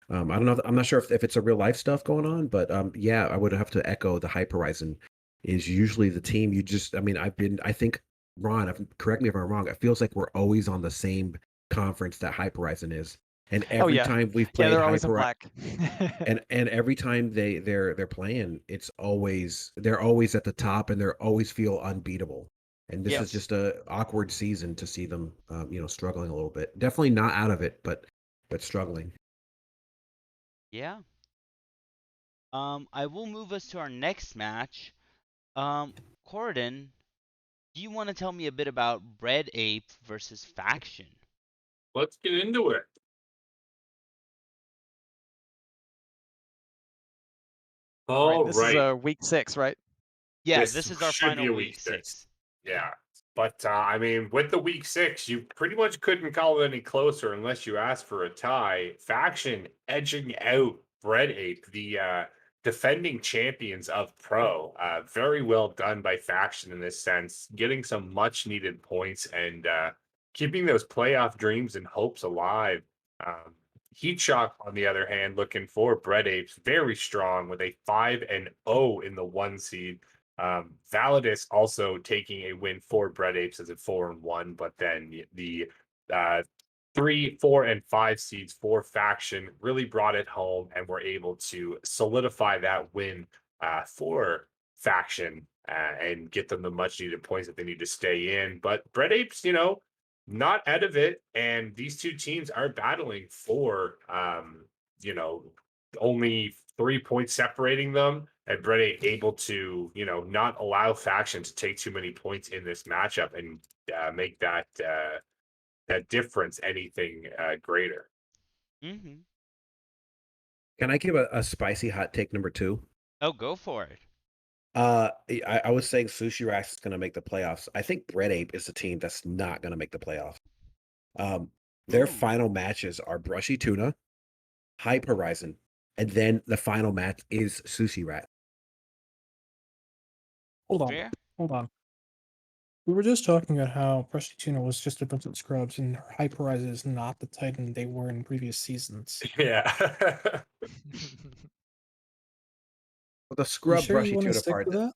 I don't know. I'm not sure if it's a real life stuff going on, but yeah, I would have to echo the Hype Horizon is usually the team you just. I mean, I think Ron, correct me if I'm wrong. It feels like we're always on the same conference that Hype Horizon is, and Oh every yeah. time we've Yeah, played they're always in Hyper, black. and every time they're playing, they're always at the top, and they're always feel unbeatable. And this is Yes. just a awkward season to see them, struggling a little bit. Definitely not out of it, but struggling. Yeah. I will move us to our next match. Um, Corridon, do you want to tell me a bit about Red Ape versus Faction? Let's get into it. Right. All This is right. week 6, right? Yeah, This this is our should be final a week week 6. 6. Yeah. But I mean, with the week 6, you pretty much couldn't call it any closer unless you asked for a tie. Faction edging out Bread Ape, the defending champions of Pro. Very well done by Faction in this sense, getting some much needed points and keeping those playoff dreams and hopes alive. Um, Heat Shock, on the other hand, looking for Bread Apes, very strong with a 5-0 in the 1 seed. Validus also taking a win for Bread Apes as a 4-1, but then the 3, 4, and 5 seeds for Faction really brought it home and were able to solidify that win for Faction and get them the much needed points that they need to stay in. But Bread Apes, not out of it, and these two teams are battling for you know only 3 points separating them, and Brett able to not allow Faction to take too many points in this matchup and make that difference anything greater. Mm-hmm. Can I give a spicy hot take number 2? Oh, go for it. I was saying Sushi Rax is going to make the playoffs. I think Bread Ape is the team that's not going to make the playoffs. Their Ooh. final matches are Brushy Tuna, Hype Horizon, and then the final match is Sushi Rat. Hold on. Fair. Hold on. We were just talking about how Brushy Tuna was just a bunch of scrubs and Hyperize is not the Titan they were in previous seasons. Yeah. The You scrub sure you Brushy want to Tuna stick part, with that?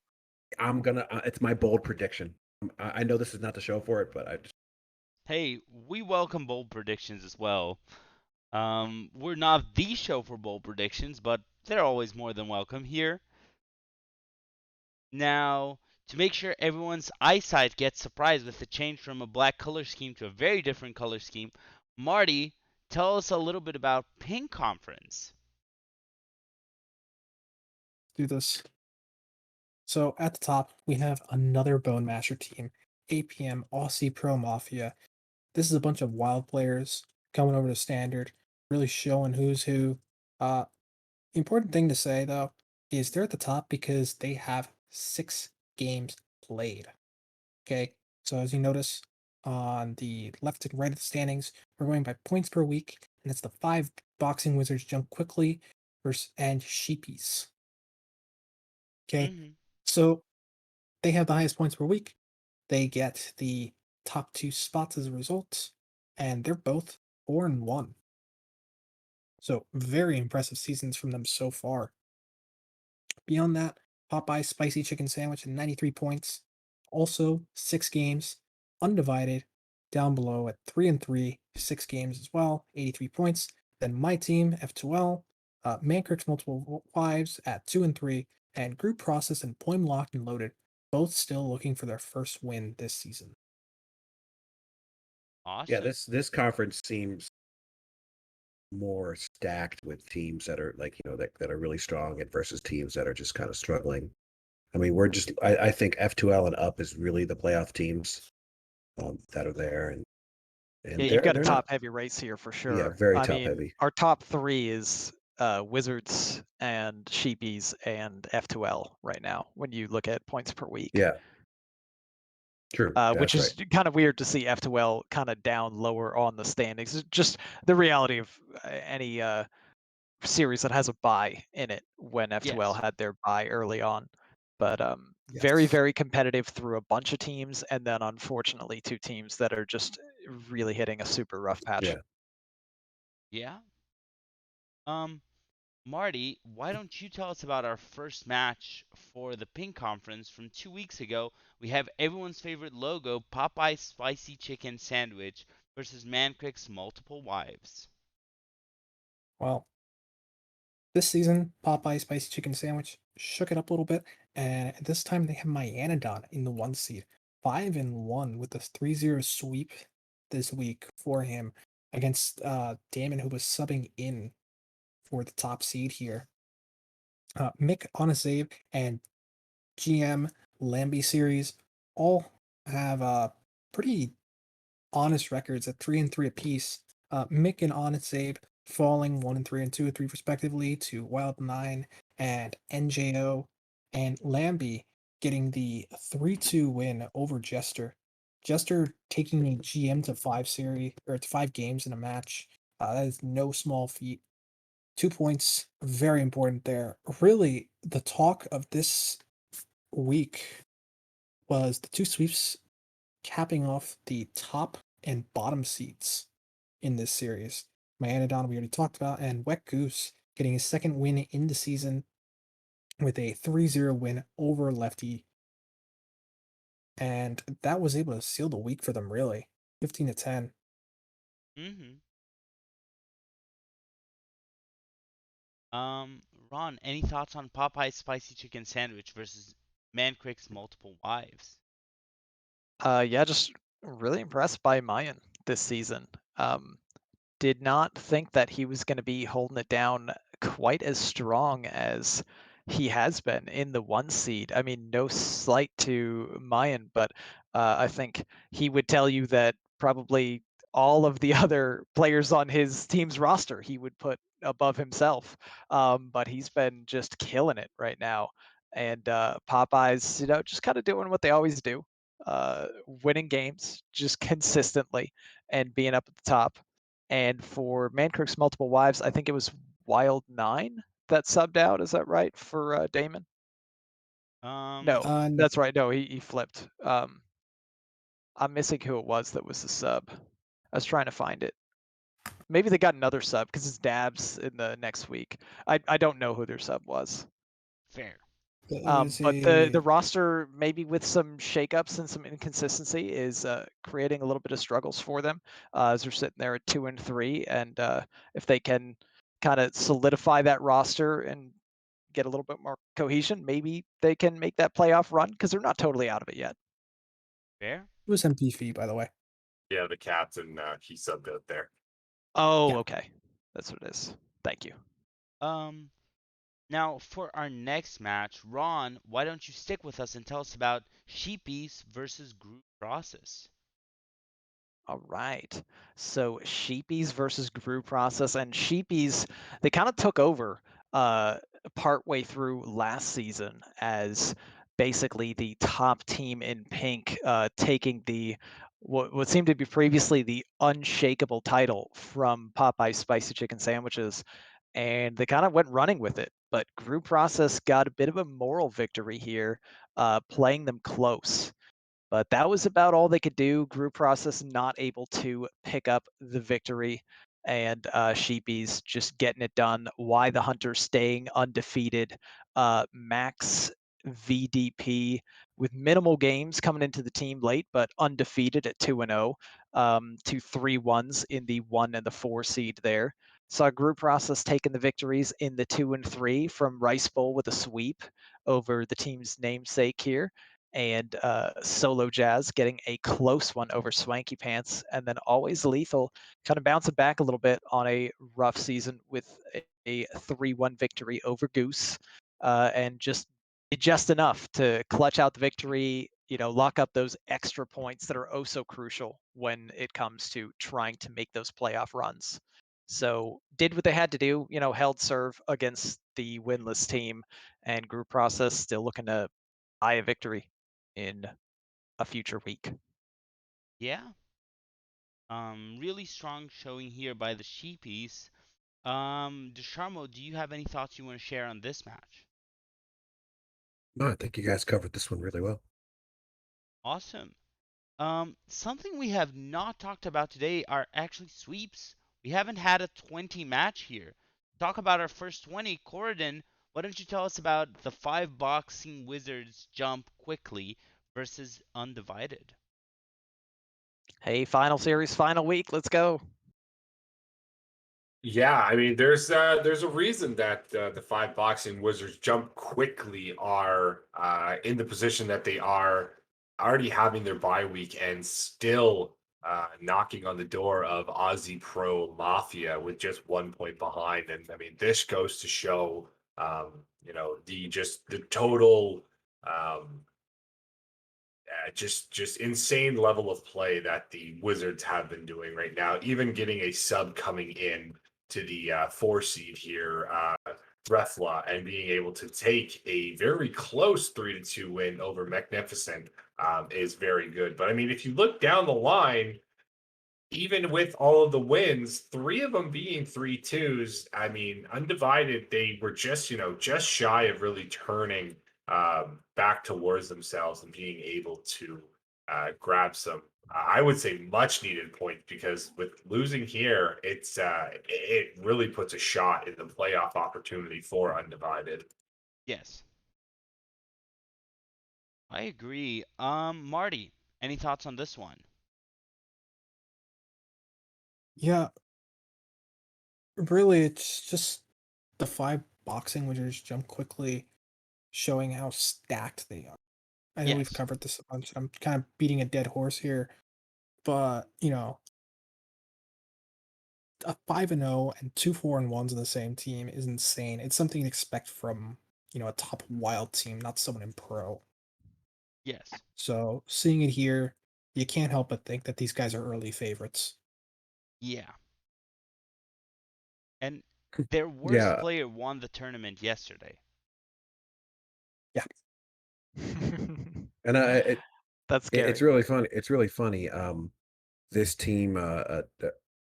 I'm gonna. It's my bold prediction. I know this is not the show for it, but I just. Hey, we welcome bold predictions as well. We're not the show for bold predictions, but they're always more than welcome here. Now, to make sure everyone's eyesight gets surprised with the change from a black color scheme to a very different color scheme, Marty, tell us a little bit about Pink Conference. Do this. So at the top, we have another Bone Masher team, APM Aussie Pro Mafia. This is a bunch of wild players coming over to Standard, really showing who's who. Important thing to say though is they're at the top because they have 6 games played. Okay, so as you notice on the left and right of the standings, we're going by points per week, and it's the 5 Boxing Wizards Jump Quickly versus and Sheepies. Okay, Mm-hmm. so they have the highest points per week. They get the top 2 spots as a result, and they're both 4-1. So very impressive seasons from them so far. Beyond that, Popeye's Spicy Chicken Sandwich at 93 points. Also, 6 games, undivided, down below at 3-3, 6 games as well, 83 points. Then my team, F2L, Mancrick's Multiple Wives at 2-3, and Group Process and Poem Locked and Loaded, both still looking for their first win this season. Yeah, Awesome. this conference seems more stacked with teams that are that are really strong and versus teams that are just kind of struggling. I mean, I think F2L and up is really the playoff teams that are there, and Yeah, you've got a top heavy race here for sure. very I top mean, heavy. our top 3 is Wizards and Sheepies and F2L right now when you look at points per week. Yeah, true. Which That's is right. kind of weird to see F2L kind of down lower on the standings. It's just the reality of any series that has a bye in it when F2L Yes. had their bye early on. But very, Yes. very competitive through a bunch of teams, and then unfortunately 2 teams that are just really hitting a super rough patch. Yeah. Yeah. Um, Marty, why don't you tell us about our first match for the Pink Conference from 2 weeks ago? We have everyone's favorite logo, Popeye's Spicy Chicken Sandwich versus Mancrick's Multiple Wives. Well, this season, Popeye's Spicy Chicken Sandwich shook it up a little bit, and this time they have Myanodon in the 1 seed. 5-1 with a 3-0 sweep this week for him against Damon, who was subbing in for the top seed here. Mick on a save and GM Lambie series all have pretty honest records at 3-3 apiece. Mick and Honest Save falling 1-3 and 2-3 respectively to Wild9 and NJO, and Lambie getting the 3-2 win over Jester. Jester taking a GM to 5 series or to 5 games in a match. That is no small feat. 2 points, very important there. Really, the talk of this week was the 2 sweeps capping off the top and bottom seeds in this series. Myanodon, we already talked about, and Wet Goose getting his second win in the season with a 3-0 win over Lefty. And that was able to seal the week for them, really. 15-10. Mm-hmm. Ron, any thoughts on Popeye's spicy chicken sandwich versus Mancrick's multiple wives? Yeah, just really impressed by Mayan this season. Did not think that he was going to be holding it down quite as strong as he has been in the 1 seed. I mean, no slight to Mayan, but I think he would tell you that probably all of the other players on his team's roster he would put above himself. But he's been just killing it right now. And Popeyes, just kind of doing what they always do, winning games just consistently and being up at the top. And for Mancrick's multiple wives, I think it was Wild 9 that subbed out. Is that right for Damon? No, No. that's right. No, he flipped. I'm missing who it was that was the sub. I was trying to find it. Maybe they got another sub because it's Dabs in the next week. I don't know who their sub was. Fair. It was But the a roster, maybe with some shakeups and some inconsistency, is creating a little bit of struggles for them as they're sitting there at 2-3. And if they can kind of solidify that roster and get a little bit more cohesion, maybe they can make that playoff run because they're not totally out of it yet. Fair. it was MP by the way. Yeah, the captain, he subbed out there. Oh, Yeah. okay, that's what it is. Thank you. Um, Now for our next match, Ron, why don't you stick with us and tell us about Sheepies versus Group Process? All right. So Sheepies versus Grew Process, and Sheepies, they kind of took over uh partway through last season as basically the top team in pink, taking the what seemed to be previously the unshakable title from Popeye's spicy chicken sandwiches, and they kind of went running with it. But Grew Process got a bit of a moral victory here, playing them close. But that was about all they could do. Group process not able to pick up the victory, and Sheepies just getting it done. Why the Hunters staying undefeated. Max VDP with minimal games coming into the team late, but undefeated at 2-0, 2 3-1s in the 1 and the 4 seed there. Saw group process taking the victories in the 2 and 3 from Rice Bowl with a sweep over the team's namesake here, and Solo Jazz getting a close one over Swanky Pants, and then Always Lethal kind of bouncing back a little bit on a rough season with a 3-1 victory over Goose, and just enough to clutch out the victory, lock up those extra points that are oh so crucial when it comes to trying to make those playoff runs. So did what they had to do, held serve against the winless team, and group process still looking to buy a victory in a future week. Yeah. Really strong showing here by the Sheepies. Desharmo, do you have any thoughts you want to share on this match? No, I think you guys covered this one really well. Awesome. Something we have not talked about today are actually sweeps. We haven't had a 20 match here. Talk about our first 20. Corridon, why don't you tell us about the 5 boxing wizards jump quickly versus undivided? Hey, final series, final week. Let's go. Yeah, I mean, there's a reason that the 5 boxing wizards jump quickly are in the position that they are, already having their bye week and still knocking on the door of Aussie Pro Mafia with just 1 point behind. And I mean, this goes to show, the total just insane level of play that the Wizards have been doing right now. Even getting a sub coming in to the 4 seed here, Refla, and being able to take a very close 3-2 win over Magnificent is very good. But I mean, if you look down the line, even with all of the wins, 3 of them being 3-2s, I mean, undivided, they were just, just shy of really turning back towards themselves and being able to grab some, I would say, much needed points because with losing here, it really puts a shot in the playoff opportunity for undivided. Yes, I agree. Marty, any thoughts on this one? Yeah, really, it's just the five boxing wizards jump quickly, showing how stacked they are. I know we've Yes, covered this a bunch, and I'm kind of beating a dead horse here, but a 5-0 and 2 4-1s on the same team is insane. It's something to expect from a top wild team, not someone in pro. yes, So seeing it here, you can't help but think that these guys are early favorites. yeah. And their worst Yeah, player won the tournament yesterday. Yeah. and That's it's scary. really funny. It's really funny. This team, you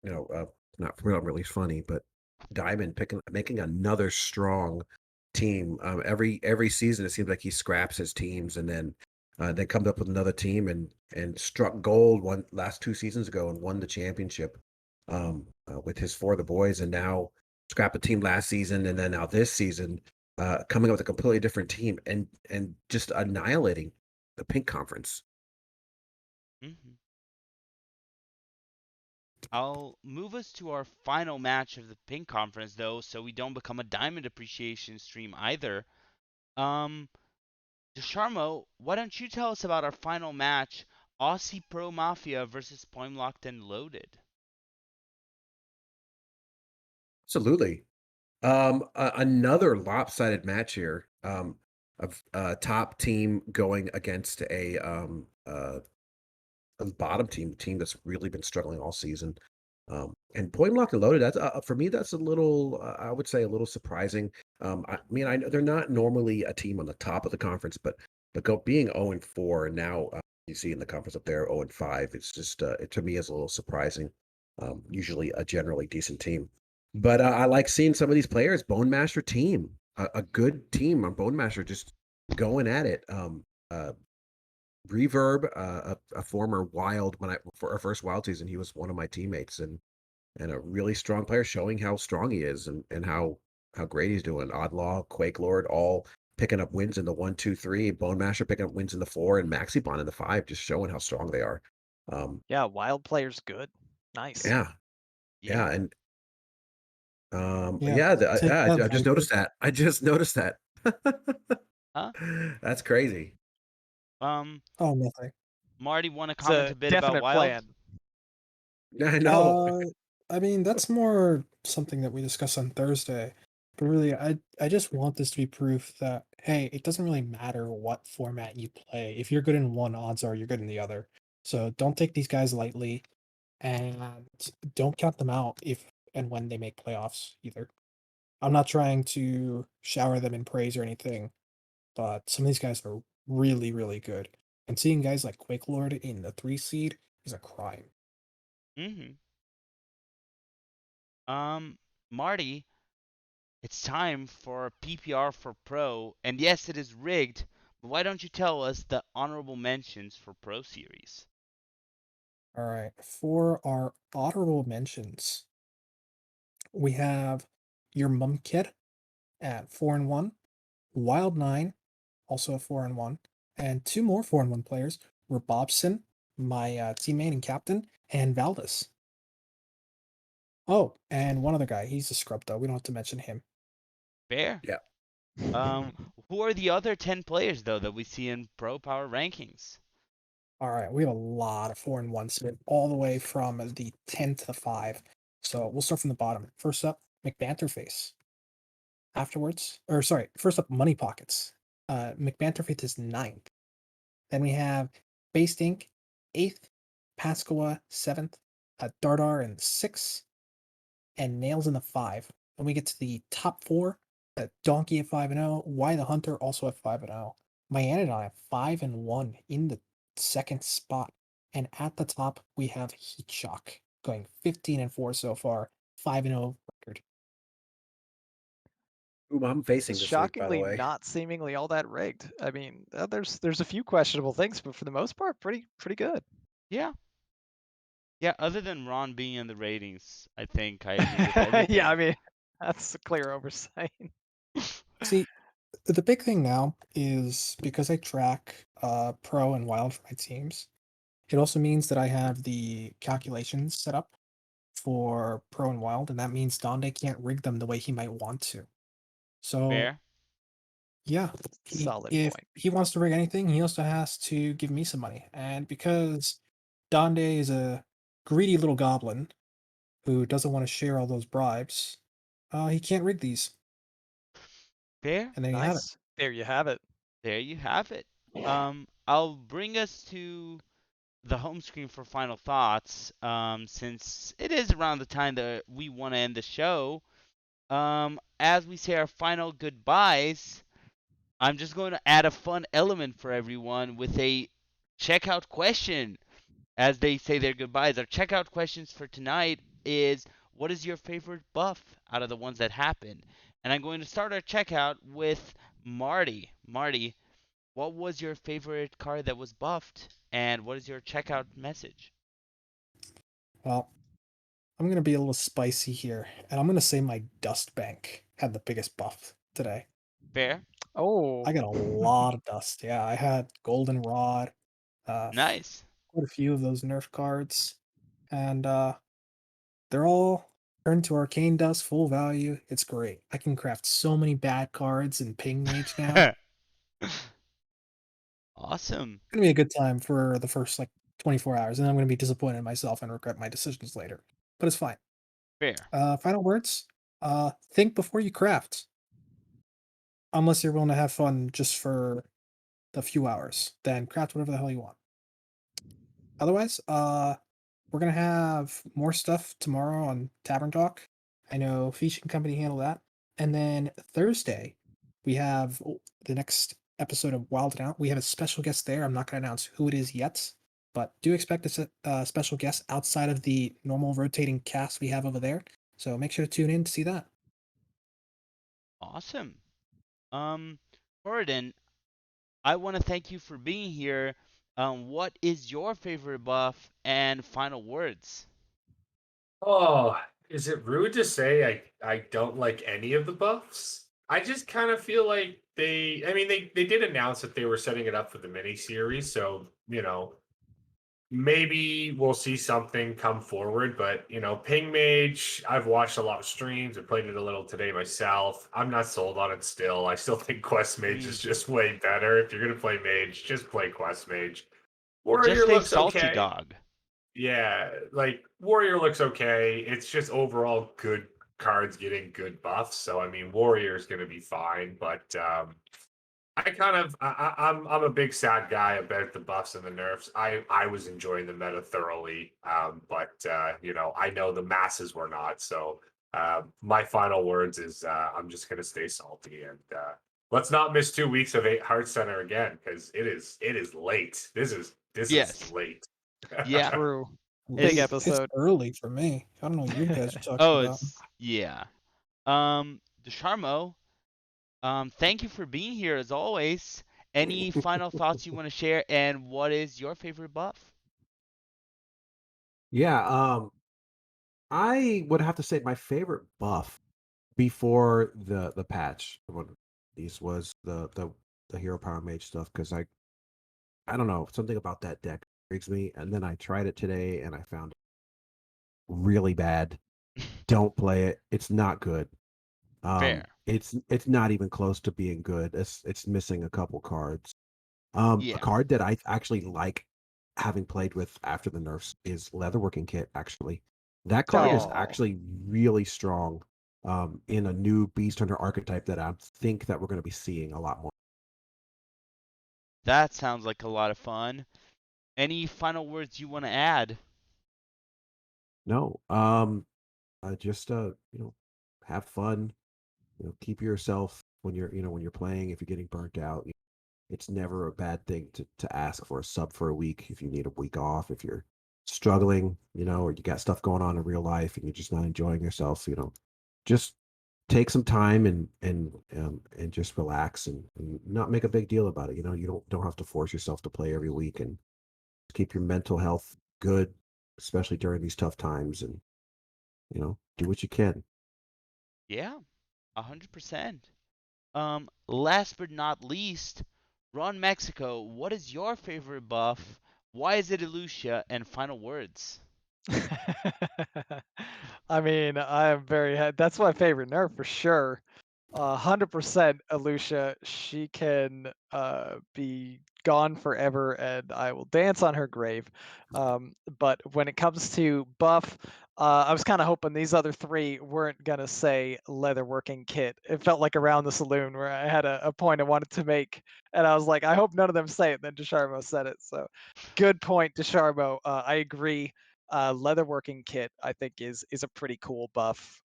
know, not really funny, but Diamond making another strong team. Every season, it seems like he scraps his teams and then comes up with another team and struck gold one last 2 seasons ago and won the championship with his For the Boys, and now scrapped a team last season and then now this season coming up with a completely different team and just annihilating the Pink Conference. Hmm. I'll move us to our final match of the Pink Conference, though, so we don't become a Diamond Appreciation stream either. Um, Desharmo, why don't you tell us about our final match, Aussie Pro Mafia versus Point Locked and Loaded? Absolutely. Another lopsided match here. Of top team going against a bottom team that's really been struggling all season. And point locked and loaded. That's for me. That's a little, I would say, a little surprising. I mean, I know they're not normally a team on the top of the conference, but being 0-4 and now you see in the conference up there 0-5. It's just it to me is a little surprising. Usually a generally decent team, but I like seeing some of these players. Bone Master team, a good team on Bone Master, just going at it. Reverb, a former Wild for our first Wild season, he was one of my teammates and a really strong player, showing how strong he is and how great he's doing. Oddlaw, Quake Lord, all picking up wins in the 1, 2, 3. Bone Masher picking up wins in the 4, and Maxibon in the 5, just showing how strong they are. Yeah, wild player's good. Nice. Yeah, yeah, Yeah. and Yeah. yeah, Take that, I just Viper. noticed that. I just noticed that. Huh? That's crazy. Um, Oh, nothing. Marty, want to It's comment a a bit about definite Wild? plan. I know. Uh, I mean, that's more something that we discussed on Thursday. But really, I just want this to be proof that, hey, it doesn't really matter what format you play. If you're good in one, odds are you're good in the other. So don't take these guys lightly, and don't count them out if and when they make playoffs either. I'm not trying to shower them in praise or anything, but some of these guys are really, really good. And seeing guys like Quake Lord in the 3 seed is a crime. Mm-hmm. Marty, it's time for PPR for Pro, and yes, it is rigged, but why don't you tell us the honorable mentions for Pro Series? All right. For our honorable mentions, we have your mum kid at 4-1, Wild 9, also at 4-1, and two more 4-1 players were Bobson, my teammate and captain, and Valdez. Oh, and one other guy. He's a scrub though. We don't have to mention him. Fair. Yeah. Um, who are the other 10 players, though, that we see in Pro Power rankings? All right, we have a lot of 4-1s here, all the way from the 10 to the 5. So we'll start from the bottom. First up, McBanterface. Afterwards, or sorry, first up, Money Pockets. McBanterface is ninth. Then we have Based Inc. 8th, Pascoa 7th, Dardar in 6th, and Nails in the 5. Then we get to the top 4, Donkey at 5-0, Why the Hunter also at 5-0, Myanodon at 5-1 in the second spot. And at the top, we have Heat Shock going 15-4 so far, 5-0 record. Whom I'm This facing is this week, by the shockingly way. not seemingly all that rigged. I mean, there's a few questionable things, but for the most part, pretty good. Yeah. Yeah, other than Ron being in the ratings, I think I agree with everything. Yeah, I mean, that's a clear oversight. See, the big thing now is because I track pro and wild for my teams, it also means that I have the calculations set up for pro and wild, and that means Donde can't rig them the way he might want to. So Fair. yeah, Solid if point. he wants to rig anything, he also has to give me some money. And because Donde is a greedy little goblin who doesn't want to share all those bribes, he can't rig these. Fair. And there you have it. Nice. There you have it. There you have it. I'll bring us to the home screen for final thoughts. Since it is around the time that we want to end the show. As we say our final goodbyes, I'm just going to add a fun element for everyone with a checkout question. As they say their goodbyes, our checkout questions for tonight is, what is your favorite buff out of the ones that happened? And I'm going to start our checkout with Marty. Marty, what was your favorite card that was buffed? And what is your checkout message? Well, I'm going to be a little spicy here, and I'm going to say my dust bank had the biggest buff today. Fair? Oh. I got a lot of dust. Yeah, I had goldenrod, Nice. quite a few of those nerf cards, and they're all turned to arcane dust, full value. It's great. I can craft so many bad cards in Ping Mage now. Awesome. It's gonna be a good time for the first like 24 hours, and then I'm gonna be disappointed in myself and regret my decisions later. But it's fine. Fair. Final words. Think before you craft. Unless you're willing to have fun just for the few hours, then craft whatever the hell you want. Otherwise, we're gonna have more stuff tomorrow on Tavern Talk. I know Fish and Company handle that. And then Thursday, we have the next episode of Wild and Out. We have a special guest there. I'm not gonna announce who it is yet, but do expect a special guest outside of the normal rotating cast we have over there. So make sure to tune in to see that. Awesome. Jordan, I want to thank you for being here. What is your favorite buff and final words? Oh, is it rude to say I don't like any of the buffs? I just kind of feel like I mean they did announce that they were setting it up for the mini series, so maybe we'll see something come forward, but Ping Mage, I've watched a lot of streams. I played it a little today myself. I'm not sold on it still. I still think Quest Mage Mm, is just way better. If you're gonna play Mage, just play Quest Mage. just Warrior a looks salty okay. dog. Yeah, like Warrior looks okay. It's just overall good cards getting good buffs. So I mean, Warrior is going to be fine, but I kind of I'm a big sad guy about the buffs and the nerfs. I was enjoying the meta thoroughly, but I know the masses were not. So my final words is I'm just going to stay salty and let's not miss 2 weeks of Hearthcenter again because it is late. This is Yes. late. Yeah. True. Big It's episode. early for me. I don't know what you guys are talking Oh, about. it's yeah. Desharmo, thank you for being here as always. Any final thoughts you want to share, and what is your favorite buff? Yeah, I would have to say my favorite buff before the patch when these was the hero power mage stuff because I don't know, something about that deck intrigues me, and then I tried it today and I found it really bad. Don't play it. It's not good. Fair. It's not even close to being good. It's missing a couple cards. A Yeah. card that I actually like having played with after the nerfs is Leatherworking Kit, actually. That card Yeah. is Oh, actually really strong in a new Beast Hunter archetype that I think that we're going to be seeing a lot more. That sounds like a lot of fun. Any final words you want to add? No, just have fun. Keep yourself when you're playing. If you're getting burnt out, it's never a bad thing to ask for a sub for a week if you need a week off. If you're struggling, or you got stuff going on in real life and you're just not enjoying yourself, just take some time and just relax and not make a big deal about it. You don't have to force yourself to play every week, and keep your mental health good, especially during these tough times, and do what you can. Yeah, 100%. Last but not least, Ron Mexico, what is your favorite buff? Why is it Elucia? And final words. I mean, I am that's my favorite nerf for sure. 100% Alucia. She can be gone forever, and I will dance on her grave. But when it comes to buff, I was kind of hoping these other three weren't gonna say leatherworking kit. It felt like around the saloon where I had a point I wanted to make, and I was like, I hope none of them say it. Then Desharmo said it, so good point, Desharmo. I agree. Leatherworking kit, I think, is a pretty cool buff.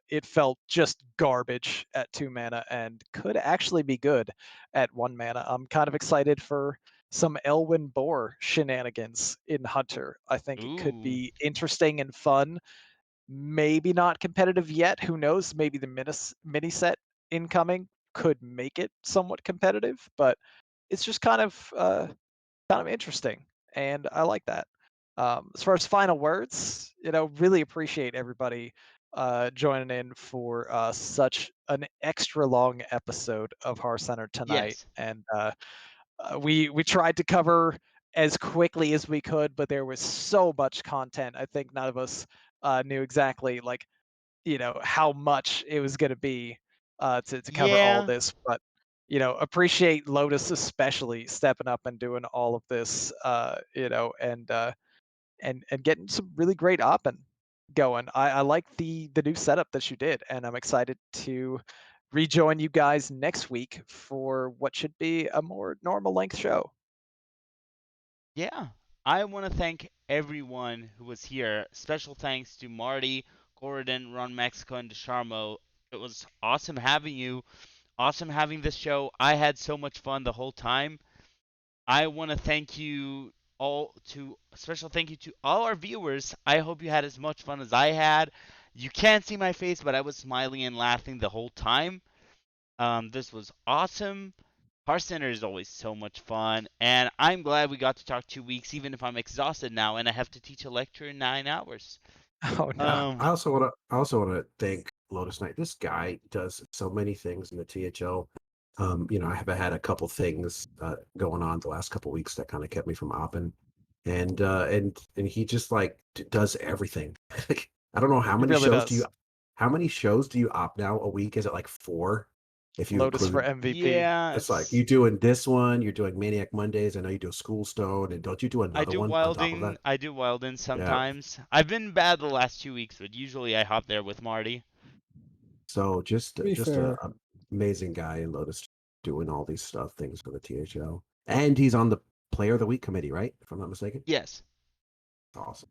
It felt just garbage at 2 mana and could actually be good at 1 mana. I'm kind of excited for some Elwyn Boar shenanigans in Hunter. I think it could Ooh. be interesting and fun. Maybe not competitive yet. Who knows? Maybe the mini set incoming could make it somewhat competitive, but it's just kind of interesting, and I like that. As far as final words, really appreciate everybody joining in for such an extra long episode of Hearthcenter tonight, Yes. and we tried to cover as quickly as we could, but there was so much content. I think none of us knew exactly how much it was going to be to cover all Yeah. this, but appreciate Lotus especially stepping up and doing all of this, and getting some really great opping going. I like the new setup that you did, and I'm excited to rejoin you guys next week for what should be a more normal length show. Yeah. I want to thank everyone who was here. Special thanks to Marty, Gordon, Ron Mexico, and DeSharmo. It was awesome having you. Awesome having this show. I had so much fun the whole time. I want to thank you all to special thank you to all our viewers. I hope you had as much fun as I had. You can't see my face, but I was smiling and laughing the whole time. This was awesome. Heart Center is always so much fun, and I'm glad we got to talk 2 weeks, even if I'm exhausted now and I have to teach a lecture in 9 hours. Oh Yeah, no. Um, I also want to thank Lotus Knight. This guy does so many things in the THO. I have had a couple things going on the last couple weeks that kind of kept me from opping, and he just like does everything. Like, I don't know He really does. how many shows do you opt now a week? Is it like 4? If you Lotus for include, MVP. yeah, it's like you doing this one, you're doing Maniac Mondays. I know you do School Stone, and don't you do I another do one on top of wilding. that? I do wilding Yeah. sometimes. I've been bad the last 2 weeks, but usually I hop there with Marty. So just To be just a, fair, a amazing guy in Lotus doing all these things for the THO, and he's on the Player of the Week committee, right? If I'm not mistaken. Yes. Awesome.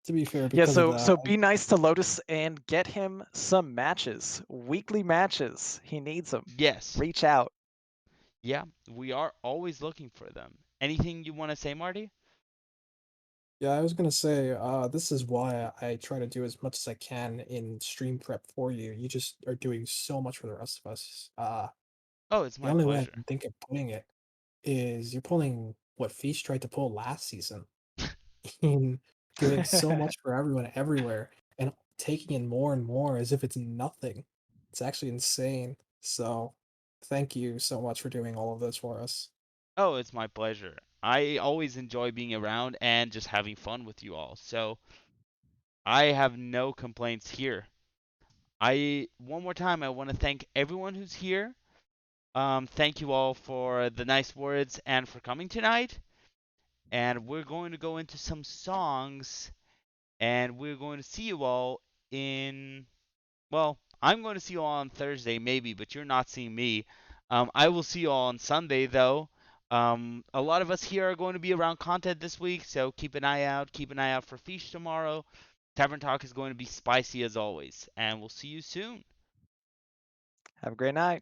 Yeah, because of so that, be nice to Lotus and get him some matches, weekly matches. He needs them. Yes. Reach out. Yeah, we are always looking for them. Anything you want to say, Marty? yeah, I was gonna say, this is why I try to do as much as I can in stream prep for you. You just are doing so much for the rest of us. Oh, it's The my only way I pleasure. can think of putting it is you're pulling what Feast tried to pull last season. In doing so much for everyone everywhere and taking in more and more as if it's nothing. It's actually insane. So, thank you so much for doing all of this for us. Oh, it's my pleasure. I always enjoy being around and just having fun with you all. So I have no complaints here. I one more time I want to thank everyone who's here. Thank you all for the nice words and for coming tonight. And we're going to go into some songs, and we're going to see you all in. Well, I'm going to see you all on Thursday, maybe, but you're not seeing me. I will see you all on Sunday, though. A lot of us here are going to be around content this week, so keep an eye out. Keep an eye out for Fish tomorrow. Tavern Talk is going to be spicy as always, and we'll see you soon. Have a great night.